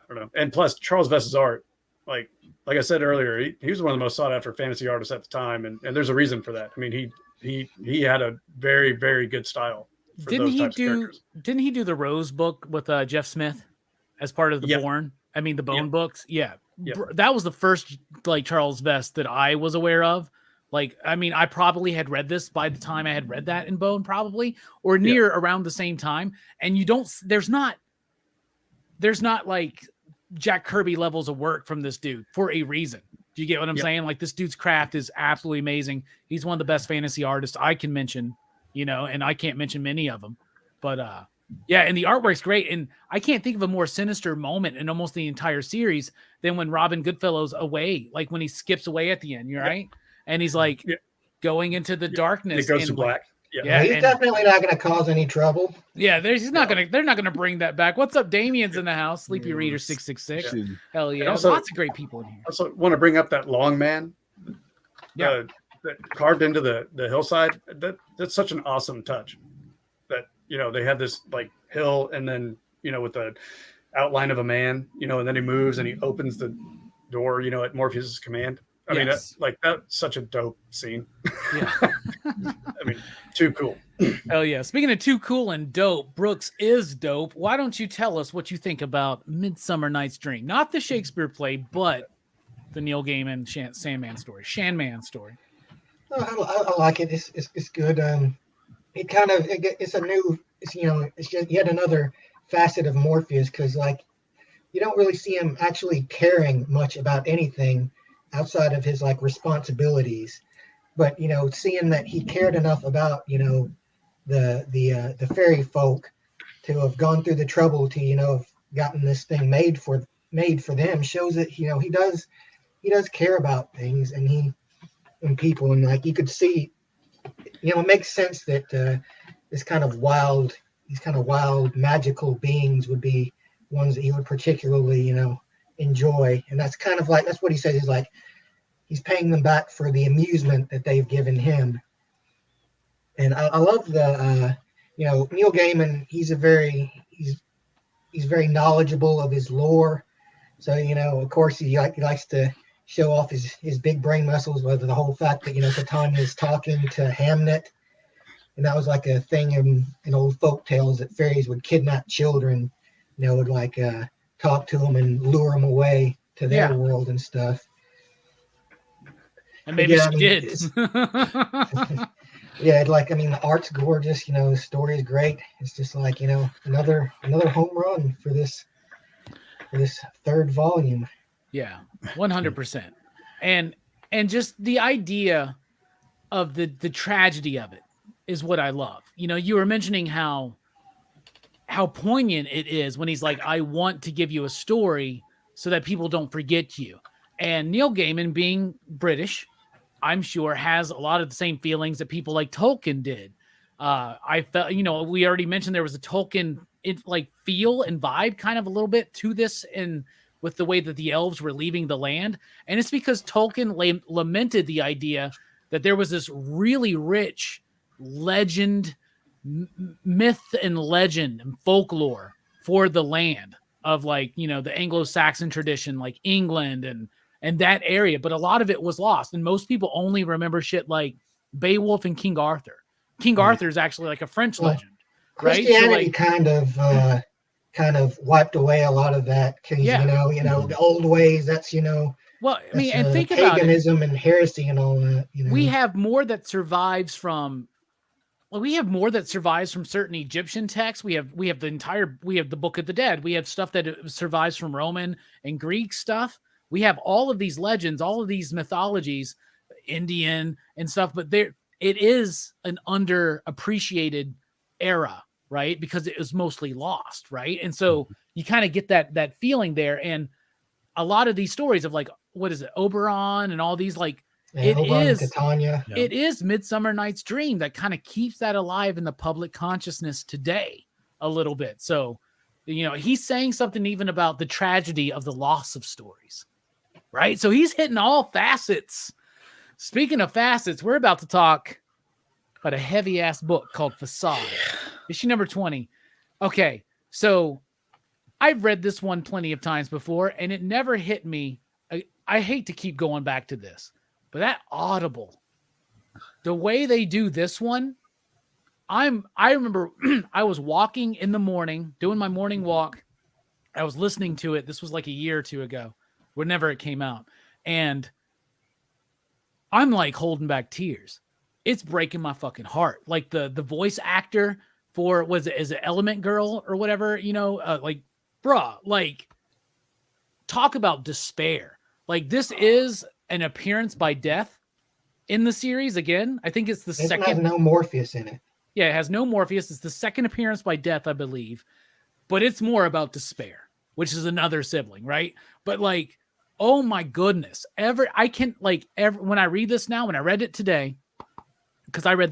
don't know. And plus Charles Vess's art, like I said earlier, he was one of the most sought after fantasy artists at the time. And there's a reason for that. I mean, he had a very, very good style. Didn't he do the Rose book with Jeff Smith as part of the Bone books? Yeah. That was the first Charles Vess that I was aware of. I probably had read this by the time I had read that in Bone, probably, or near around the same time. And there's not like Jack Kirby levels of work from this dude for a reason. Do you get what I'm saying? Like, this dude's craft is absolutely amazing. He's one of the best fantasy artists I can mention. And I can't mention many of them, but and the artwork's great. And I can't think of a more sinister moment in almost the entire series than when Robin Goodfellow's away, like when he skips away at the end, right? And he's like going into the darkness. It goes to black. He's definitely not going to cause any trouble. Yeah, they're not going to bring that back. What's up? Damien's in the house. Sleepy Reader 666. Yeah. Hell yeah. Also, lots of great people in here. I also want to bring up that long man. Yeah. That carved into the hillside. That's such an awesome touch. That they had this like hill, and then with the outline of a man, and then he moves and he opens the door, at Morpheus's command. I mean, that's such a dope scene. Yeah. I mean, too cool. Hell yeah. Speaking of too cool and dope, Brooks is dope. Why don't you tell us what you think about Midsummer Night's Dream? Not the Shakespeare play, but the Neil Gaiman Sandman story, Sandman story. I like it. It's good. It's just yet another facet of Morpheus, because you don't really see him actually caring much about anything outside of his responsibilities, but seeing that he cared enough about the fairy folk to have gone through the trouble to have gotten this thing made for them shows that he does care about things and people, and you could see it makes sense that these kind of wild magical beings would be ones that he would particularly enjoy. And that's kind of that's what he says, is he's paying them back for the amusement that they've given him. And I love the Neil Gaiman. He's very knowledgeable of his lore, so of course he likes to show off his big brain muscles, whether the whole fact that, Titania is talking to Hamnet. And that was like a thing in old folk tales that fairies would kidnap children, would like talk to them and lure them away to their world and stuff. And maybe she did. Yeah, the art's gorgeous, the story is great. It's just like, another home run for this third volume. Yeah, 100%. And just the idea of the tragedy of it is what I love. You were mentioning how poignant it is when he's like, I want to give you a story so that people don't forget you. And Neil Gaiman, being British, I'm sure has a lot of the same feelings that people like Tolkien did. I felt, we already mentioned there was a Tolkien feel and vibe kind of a little bit to this, and with the way that the elves were leaving the land. And it's because Tolkien lamented the idea that there was this really rich legend, myth and legend and folklore for the land of the Anglo-Saxon tradition, like England and that area, but a lot of it was lost, and most people only remember shit like Beowulf and King Arthur. King Arthur is actually like a French legend, right? Christianity kind of wiped away a lot of that. The old ways. That's Well, I mean, and think about it. Paganism and heresy and all that. We have more that survives from. Well, we have more that survives from certain Egyptian texts. We have the Book of the Dead. We have stuff that survives from Roman and Greek stuff. We have all of these legends, all of these mythologies, Indian and stuff, but it is an underappreciated era, right? Because it was mostly lost, right? And so you kind of get that feeling there. And a lot of these stories of what is it, Oberon and all these it is Midsummer Night's Dream that kind of keeps that alive in the public consciousness today a little bit. So, he's saying something even about the tragedy of the loss of stories. Right. So he's hitting all facets. Speaking of facets, we're about to talk about a heavy ass book called Facade. Issue number 20. Okay. So I've read this one plenty of times before and it never hit me. I hate to keep going back to this, but that Audible, the way they do this one, I remember I was walking in the morning, doing my morning walk. I was listening to it. This was like a year or two ago. Whenever it came out, and I'm holding back tears. It's breaking my fucking heart. Like the voice actor for is it Element Girl or whatever, talk about despair. This is an appearance by death in the series again. I think it's the second. It has no Morpheus in it. Yeah, it has no Morpheus. It's the second appearance by death, I believe, but it's more about despair, which is another sibling, right? But oh my goodness. When I read this now, when I read it today, because I read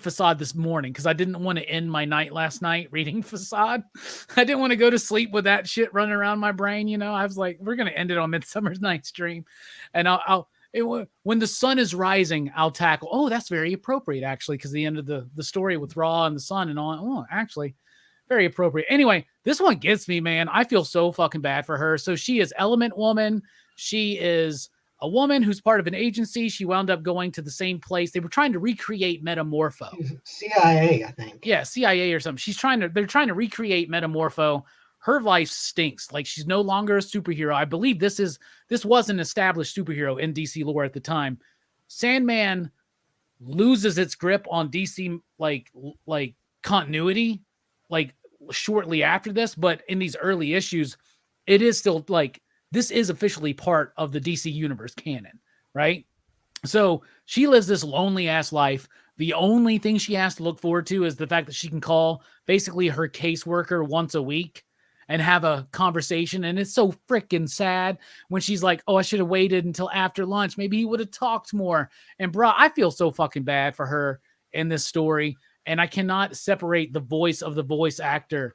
Facade this morning because I didn't want to end my night last night reading Facade. I didn't want to go to sleep with that shit running around my brain. I was like, we're going to end it on Midsummer Night's Dream. And when the sun is rising, I'll tackle, oh, that's very appropriate actually. Because the end of the story with Ra and the sun and all, oh, actually, very appropriate. Anyway, this one gets me, man. I feel so fucking bad for her. So she is Element Woman. She is a woman who's part of an agency. She wound up going to the same place. They were trying to recreate Metamorpho. CIA, I think. Yeah, CIA or something. They're trying to recreate Metamorpho. Her life stinks. She's no longer a superhero. I believe this was an established superhero in DC lore at the time. Sandman loses its grip on DC continuity shortly after this, but in these early issues, it is still this is officially part of the DC universe canon, right? So she lives this lonely ass life. The only thing she has to look forward to is the fact that she can call basically her caseworker once a week and have a conversation. And it's so freaking sad when she's like, oh, I should have waited until after lunch. Maybe he would have talked more. And bro, I feel so fucking bad for her in this story. And I cannot separate the voice of the voice actor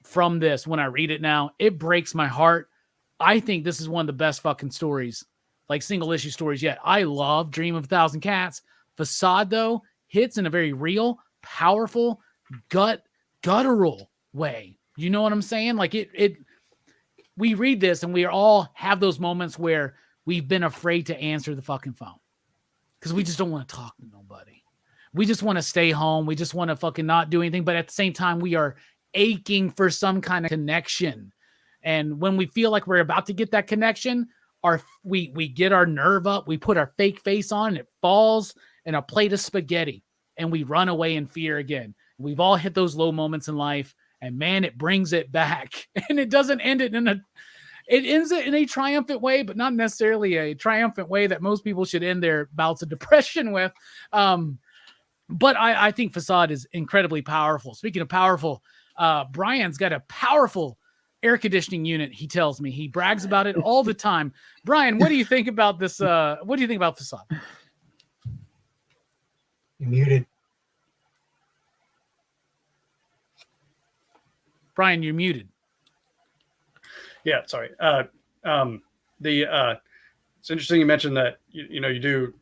from this when I read it now. It breaks my heart. I think this is one of the best fucking stories, single issue stories yet. I love Dream of a Thousand Cats. Facade, though, hits in a very real, powerful, guttural way. You know what I'm saying? We read this and we all have those moments where we've been afraid to answer the fucking phone because we just don't want to talk to nobody. We just want to stay home. We just want to fucking not do anything. But at the same time, we are aching for some kind of connection. And when we feel like we're about to get that connection, we get our nerve up. We put our fake face on and it falls in a plate of spaghetti and we run away in fear again. We've all hit those low moments in life and man, it brings it back and it doesn't end it it ends it in a triumphant way, but not necessarily a triumphant way that most people should end their bouts of depression with. But I think Facade is incredibly powerful. Speaking of powerful, Brian's got a powerful air conditioning unit. He tells me he brags about it all the time. Brian, what do you think about this? What do you think about Facade? You're muted. Brian, you're muted. Yeah, sorry. It's interesting you mentioned that you do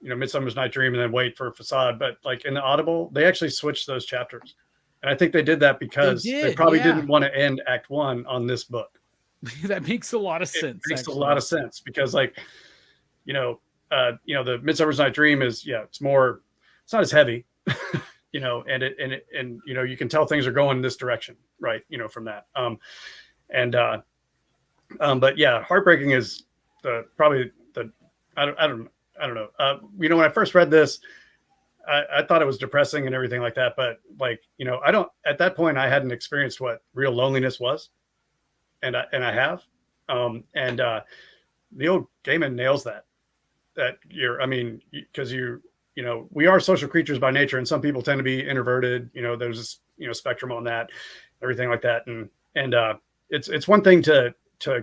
Midsummer's Night Dream and then wait for Facade, but like in the Audible, they actually switched those chapters, and I think they did that because they probably didn't want to end Act 1 on this book. That makes a lot of sense. It makes a lot of sense because the Midsummer's Night Dream is it's more, it's not as heavy, and you can tell things are going this direction, right? From that. But yeah, Heartbreaking is probably I don't know. When I first read this, I thought it was depressing and everything like that. But at that point, I hadn't experienced what real loneliness was, and I have. Neil Gaiman nails that. Because we are social creatures by nature, and some people tend to be introverted. There's this spectrum on that, everything like that, and it's one thing to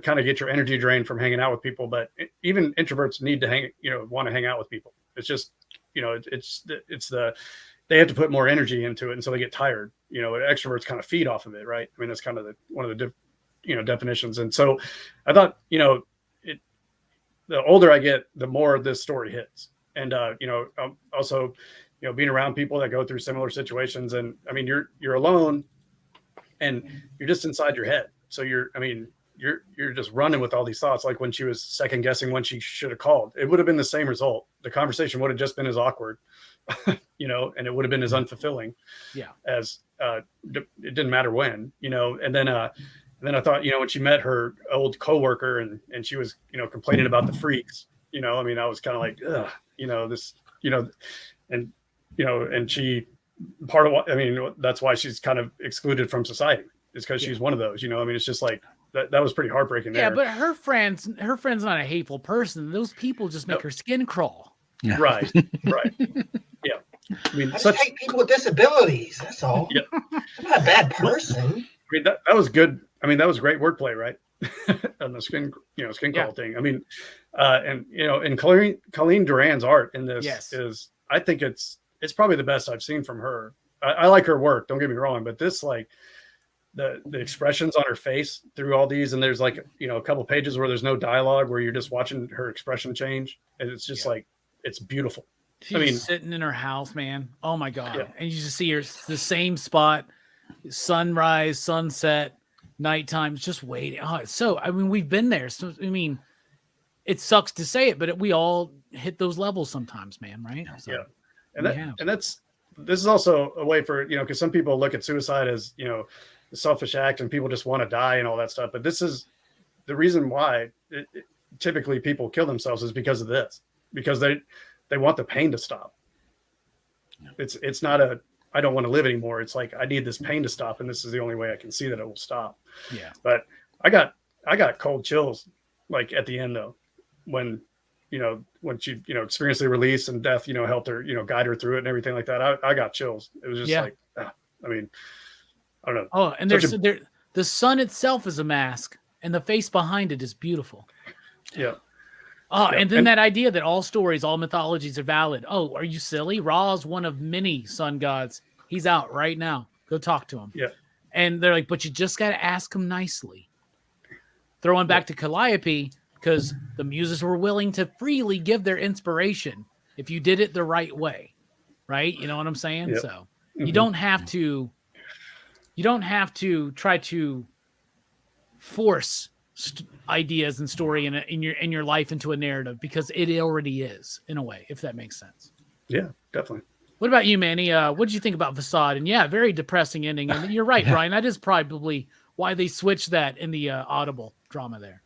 kind of get your energy drained from hanging out with people, but even introverts need to want to hang out with people. It's just, they have to put more energy into it. And so they get tired, extroverts kind of feed off of it. Right. I mean, that's kind of one of the, definitions. And so I thought, the older I get, the more this story hits. And, also, being around people that go through similar situations, and I mean, you're alone and you're just inside your head. So you're just running with all these thoughts. Like when she was second guessing when she should have called, it would have been the same result. The conversation would have just been as awkward, and it would have been as unfulfilling as it didn't matter when, and then I thought, when she met her old coworker and she was, complaining about the freaks, I was kind of like, ugh, and she, part of what, that's why she's kind of excluded from society, is because she's one of those, it's just like, that was pretty heartbreaking there. Yeah, but her friend's not a hateful person. Those people just make her skin crawl. Yeah. Right. Yeah. I just hate people with disabilities. That's all. Yeah. I'm not a bad person. That was good. That was great wordplay, right? On the skin crawl thing. And Colleen Doran's art in this is, I think it's probably the best I've seen from her. I like her work. Don't get me wrong, but this, like, the expressions on her face through all these, and there's like a couple pages where there's no dialogue, where you're just watching her expression change, and it's just like, it's beautiful. She's sitting in her house, man. Oh my god. And you just see her the same spot, sunrise, sunset, nighttime, just waiting. We've been there. So it sucks to say it, but we all hit those levels sometimes, man, right? So, this is also a way for, because some people look at suicide as, a selfish act and people just want to die and all that stuff. But this is the reason why typically people kill themselves, is because of this, because they want the pain to stop. It's not I don't want to live anymore. It's like, I need this pain to stop, and this is the only way I can see that it will stop. Yeah. But I got cold chills, like at the end though, when she, experienced the release and death, helped her, guide her through it and everything like that. I got chills. It was just like, I don't know. Oh, and the sun itself is a mask, and the face behind it is beautiful. Yeah. Oh, and then that idea that all stories, all mythologies are valid. Oh, are you silly? Ra's one of many sun gods. He's out right now. Go talk to him. Yeah. And they're like, but you just got to ask him nicely. Throwing back to Calliope, because the muses were willing to freely give their inspiration if you did it the right way. Right? You know what I'm saying? Yep. So you don't have to try to force ideas and story in your life into a narrative, because it already is, in a way, if that makes sense. Yeah, definitely. What about you, Manny? What did you think about Facade? And yeah, very depressing ending. And you're right, Brian. That is probably why they switched that in the Audible drama there.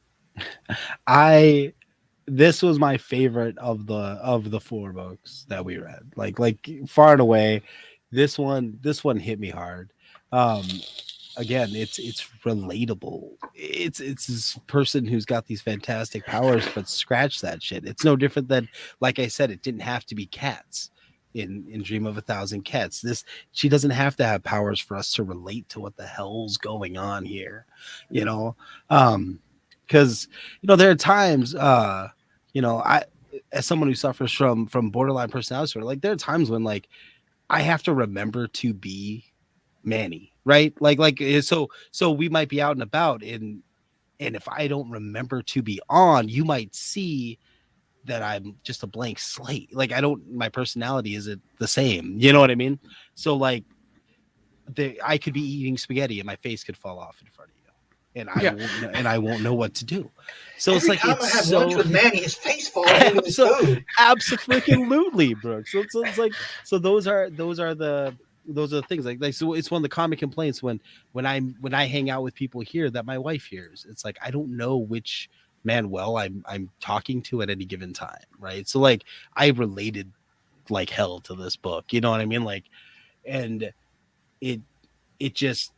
This was my favorite of the 4 books that we read. Like far and away, this one hit me hard. Again, it's relatable. It's this person who's got these fantastic powers, but scratch that shit. It's no different than, like I said, it didn't have to be cats in Dream of a Thousand Cats. She doesn't have to have powers for us to relate to what the hell's going on here, you know. Because there are times, I, as someone who suffers from borderline personality disorder, like there are times when like I have to remember to be Manny, right? So we might be out and about, and if I don't remember to be on, you might see that I'm just a blank slate. Like my personality isn't the same. You know what I mean? So like I could be eating spaghetti and my face could fall off in front of you, and I won't know what to do. So Every it's like, time it's I have so lunch with Manny, his face falls into his food. Absolutely, Brooks. So it's like, so those are the things like so it's one of the common complaints when I hang out with people here that my wife hears. It's like I don't know which Manuel I'm talking to at any given time, right? So like I related like hell to this book, you know what I mean? Like, and it just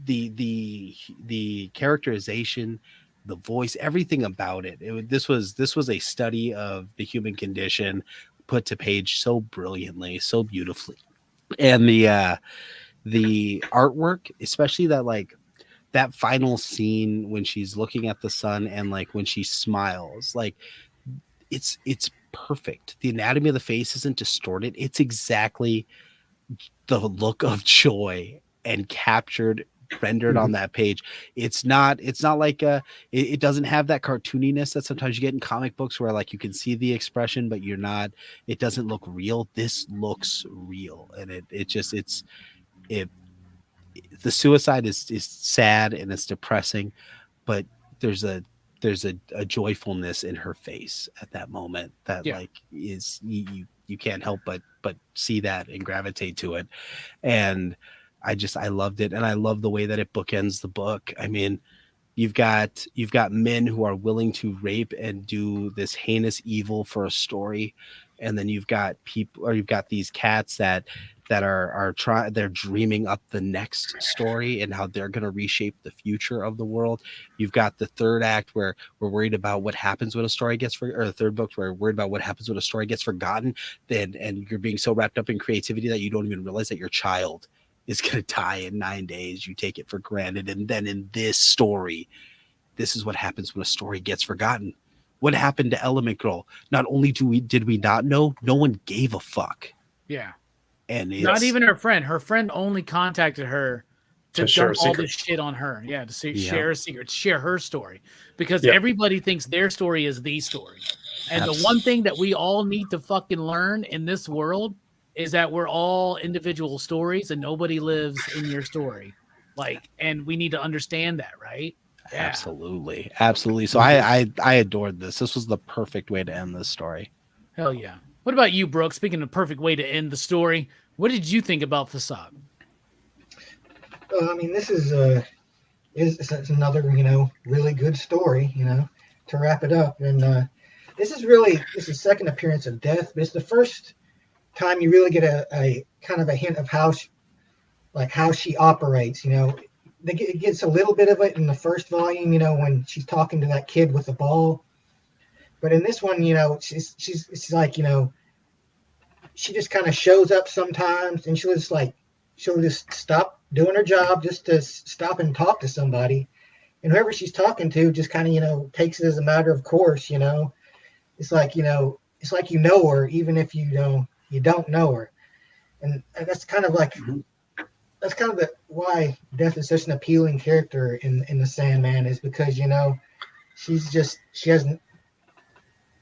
the characterization, the voice, everything about it. This was a study of the human condition put to page so brilliantly, so beautifully. And the artwork, especially that final scene when she's looking at the sun and like when she smiles, like it's perfect. The anatomy of the face isn't distorted. It's exactly the look of joy and rendered on that page. It's not like it doesn't have that cartooniness that sometimes you get in comic books where like you can see the expression but it doesn't look real. This looks real, and the suicide is sad and it's depressing, but there's a joyfulness in her face at that moment that like is you can't help but see that and gravitate to it. And I loved it, and I love the way that it bookends the book. I mean, you've got men who are willing to rape and do this heinous evil for a story, and then you've got these cats that they're dreaming up the next story and how they're going to reshape the future of the world. You've got the third act where we're worried about what happens when a story gets or the third book where we're worried about what happens when a story gets forgotten, and you're being so wrapped up in creativity that you don't even realize that your child is going to die in 9 days. You take it for granted. And then in this story, this is what happens when a story gets forgotten. What happened to Element Girl? Not only did we not know, no one gave a fuck. Yeah. And not even her friend. Her friend only contacted her to dump all this shit on her. Yeah, to share a secret, share her story. Because everybody thinks their story is the story. And the one thing that we all need to fucking learn in this world is that we're all individual stories and nobody lives in your story. Like, and we need to understand that, right? Yeah. Absolutely. So I adored this. This was the perfect way to end this story. Hell yeah. What about you, Brooke? Speaking of perfect way to end the story, what did you think about Facade? I mean, this is another, really good story, to wrap it up. And this is second appearance of Death, but it's the first time you really get a kind of a hint of how she operates. It gets a little bit of it in the first volume, when she's talking to that kid with the ball. But in this one, she's like, she just kind of shows up sometimes, and she'll just stop doing her job just to stop and talk to somebody, and whoever she's talking to just kind of takes it as a matter of course. It's like her even if you don't know her, and that's kind of like why Death is such an appealing character in the Sandman, is because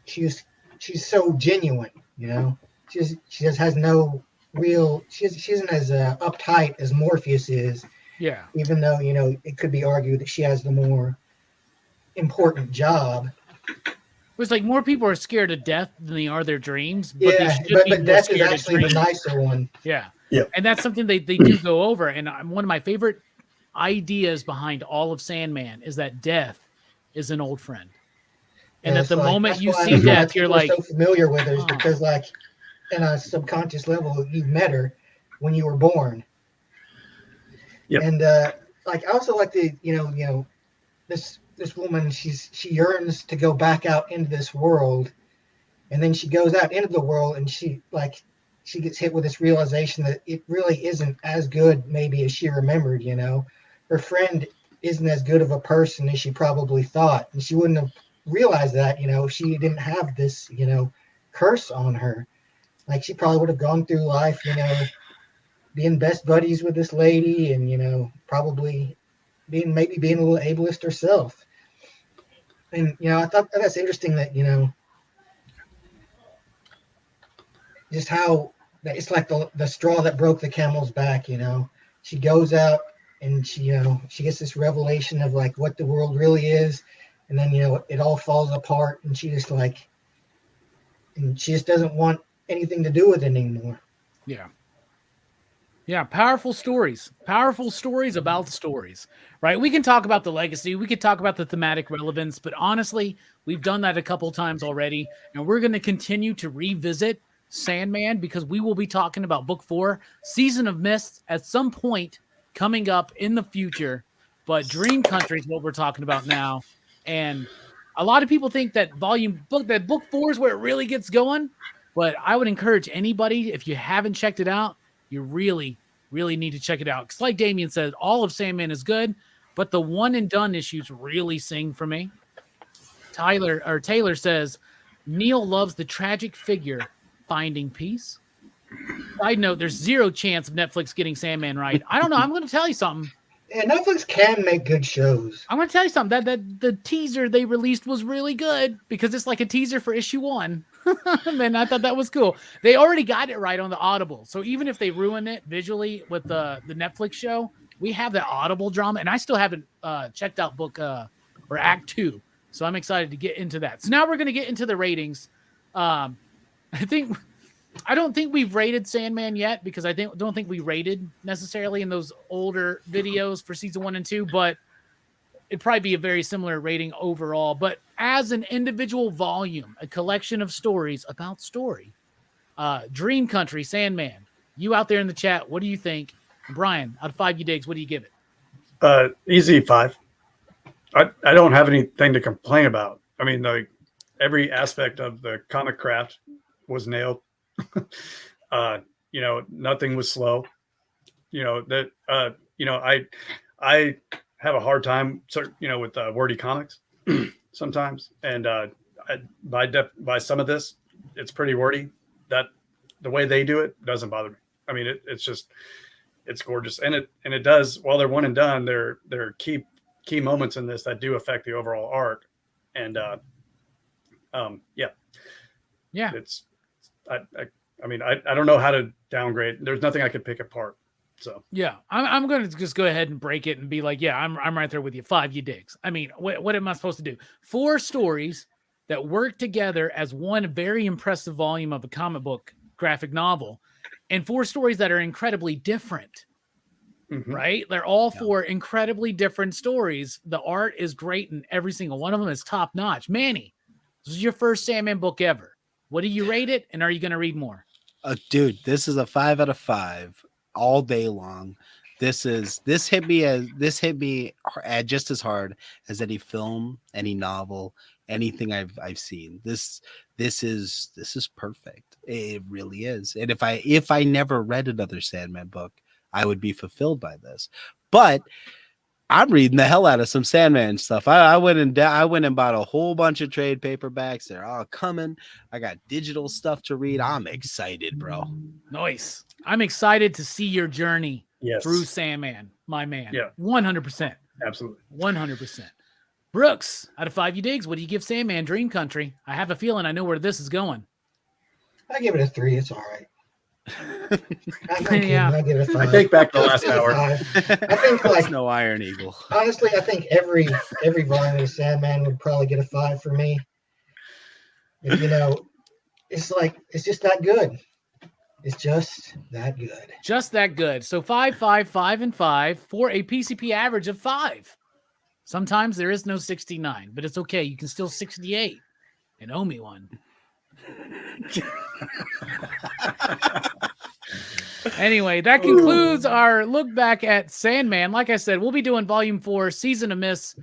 she's so genuine. She just has no real. She isn't as uptight as Morpheus is. Yeah. Even though it could be argued that she has the more important job. It's like more people are scared of death than they are their dreams. But they Yeah, should be but more death is scared of actually the dreams. nicer one. Yeah. Yep. And that's something they do go over. And one of my favorite ideas behind all of Sandman is that death is an old friend. And Yeah, at the it's like- moment that's you why see death, people you're are like, so familiar with her is "Oh." because, like, in a subconscious level, you met her when you were born. Yep. And like, I also like the, you know, this woman, she yearns to go back out into this world, and then she goes out into the world, and she gets hit with this realization that it really isn't as good maybe as she remembered. You know, her friend isn't as good of a person as she probably thought, and she wouldn't have realized that, you know, if she didn't have this, you know, curse on her. Like, she probably would have gone through life, you know, being best buddies with this lady, and, you know, probably being a little ableist herself. And, you know, I thought that's interesting that, you know, just how it's like the straw that broke the camel's back. You know, she goes out and she, you know, she gets this revelation of like what the world really is, and then, you know, it all falls apart, and she just doesn't want anything to do with it anymore. Yeah. Yeah, powerful stories about stories, right? We can talk about the legacy, we could talk about the thematic relevance, but honestly, we've done that a couple times already, and we're going to continue to revisit Sandman because we will be talking about book 4, Season of Mist, at some point coming up in the future, but Dream Country is what we're talking about now, and a lot of people think that book 4 is where it really gets going, but I would encourage anybody, if you haven't checked it out, you really, really need to check it out. Because like Damien said, all of Sandman is good, but the one and done issues really sing for me. Taylor says, Neil loves the tragic figure finding peace. Side note, there's zero chance of Netflix getting Sandman right. I don't know. I'm going to tell you something. Yeah, Netflix can make good shows. I'm going to tell you something. That the teaser they released was really good because it's like a teaser for issue 1. And I thought that was cool. They already got it right on the Audible. So even if they ruin it visually with the Netflix show, we have that Audible drama. And I still haven't checked out book or act 2. So I'm excited to get into that. So now we're going to get into the ratings. I don't think we've rated Sandman yet because don't think we rated necessarily in those older videos for season 1 and 2, but it'd probably be a very similar rating overall. But as an individual volume, a collection of stories about story, Dream Country, Sandman, you out there in the chat, what do you think? Brian, out of 5 you digs, what do you give it? Easy 5. I don't have anything to complain about. I mean, like, every aspect of the comic craft was nailed. You know, nothing was slow. You know that. You know, I have a hard time, you know, with wordy comics sometimes, and by some of this, it's pretty wordy. That the way they do it doesn't bother me. I mean, it's gorgeous, and it does. While they're one and done, there are key moments in this that do affect the overall arc, and yeah. It's I mean, I don't know how to downgrade. There's nothing I could pick apart. So yeah, I'm going to just go ahead and break it and be like, yeah, I'm right there with you. 5 you digs. I mean, what am I supposed to do? 4 stories that work together as one very impressive volume of a comic book graphic novel, and 4 stories that are incredibly different. Mm-hmm. Right? They're all 4 incredibly different stories. The art is great, and every single one of them is top notch. Manny, this is your first Sandman book ever. What do you rate it, and are you going to read more? Dude, this is a 5 out of 5 all day long. This hit me just as hard as any film, any novel, anything I've seen. This is perfect. It really is. And if I never read another Sandman book, I would be fulfilled by this. But I'm reading the hell out of some Sandman stuff. I went and bought a whole bunch of trade paperbacks. They're all coming. I got digital stuff to read. I'm excited, bro. Nice. I'm excited to see your journey through Sandman, my man. Yeah. 100%. Absolutely. 100%. Brooks, out of 5 you digs, what do you give Sandman Dream Country? I have a feeling I know where this is going. I give it a 3. It's all right. I'm kidding. Yeah. I give it a 5. I take back the last Give it a hour. 5. I think There's no Iron Eagle. honestly, I think every volume of Sandman would probably get a 5 for me. If, it's just that good. It's just that good. Just that good. So 5, 5, 5, and 5 for a PCP average of 5. Sometimes there is no 69, but it's okay. You can still 68 and owe me one. Anyway, that concludes our look back at Sandman. Like I said, we'll be doing Volume 4, Season of Mist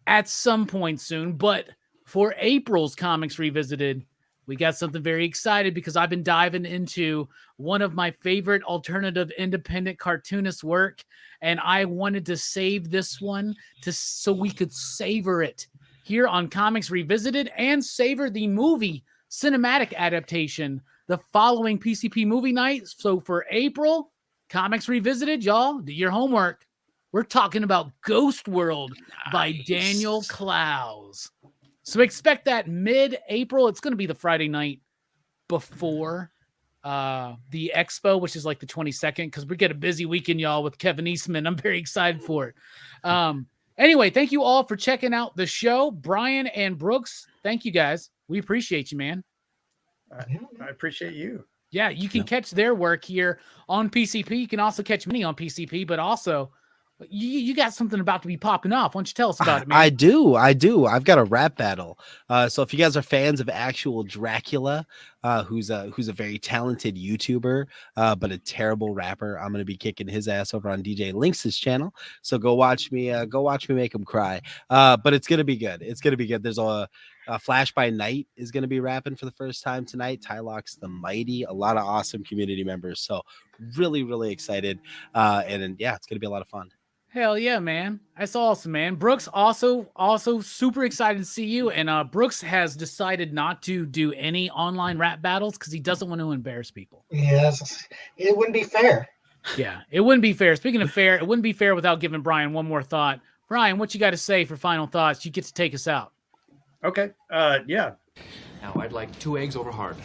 at some point soon. But for April's Comics Revisited, we got something very excited because I've been diving into one of my favorite alternative independent cartoonist work, and I wanted to save this one so we could savor it here on Comics Revisited and savor the movie cinematic adaptation the following PCP movie night. So for April, Comics Revisited, y'all, do your homework. We're talking about Ghost World by Daniel Clowes. So expect that mid-April. It's going to be the Friday night before the expo, which is like the 22nd, because we get a busy weekend, y'all, with Kevin Eastman. I'm very excited for it. Anyway, thank you all for checking out the show. Brian and Brooks, thank you guys. We appreciate you, man. I appreciate you. Yeah, you can catch their work here on PCP. You can also catch me on PCP, but also you got something about to be popping off. Why don't you tell us about it, man? I do. I've got a rap battle. So if you guys are fans of actual Dracula, who's a very talented YouTuber, but a terrible rapper, I'm gonna be kicking his ass over on DJ Lynx's channel. So go watch me make him cry. But it's gonna be good. It's gonna be good. There's a Flash by Night is gonna be rapping for the first time tonight. Tylox the Mighty, a lot of awesome community members. So really, really excited. And yeah, it's gonna be a lot of fun. Hell yeah, man. That's awesome, man. Brooks also super excited to see you. And Brooks has decided not to do any online rap battles because he doesn't want to embarrass people. Yes, it wouldn't be fair. Yeah, it wouldn't be fair. Speaking of fair, it wouldn't be fair without giving Brian one more thought. Brian, what you got to say for final thoughts? You get to take us out. Okay. Yeah. Now, I'd like 2 eggs over hard.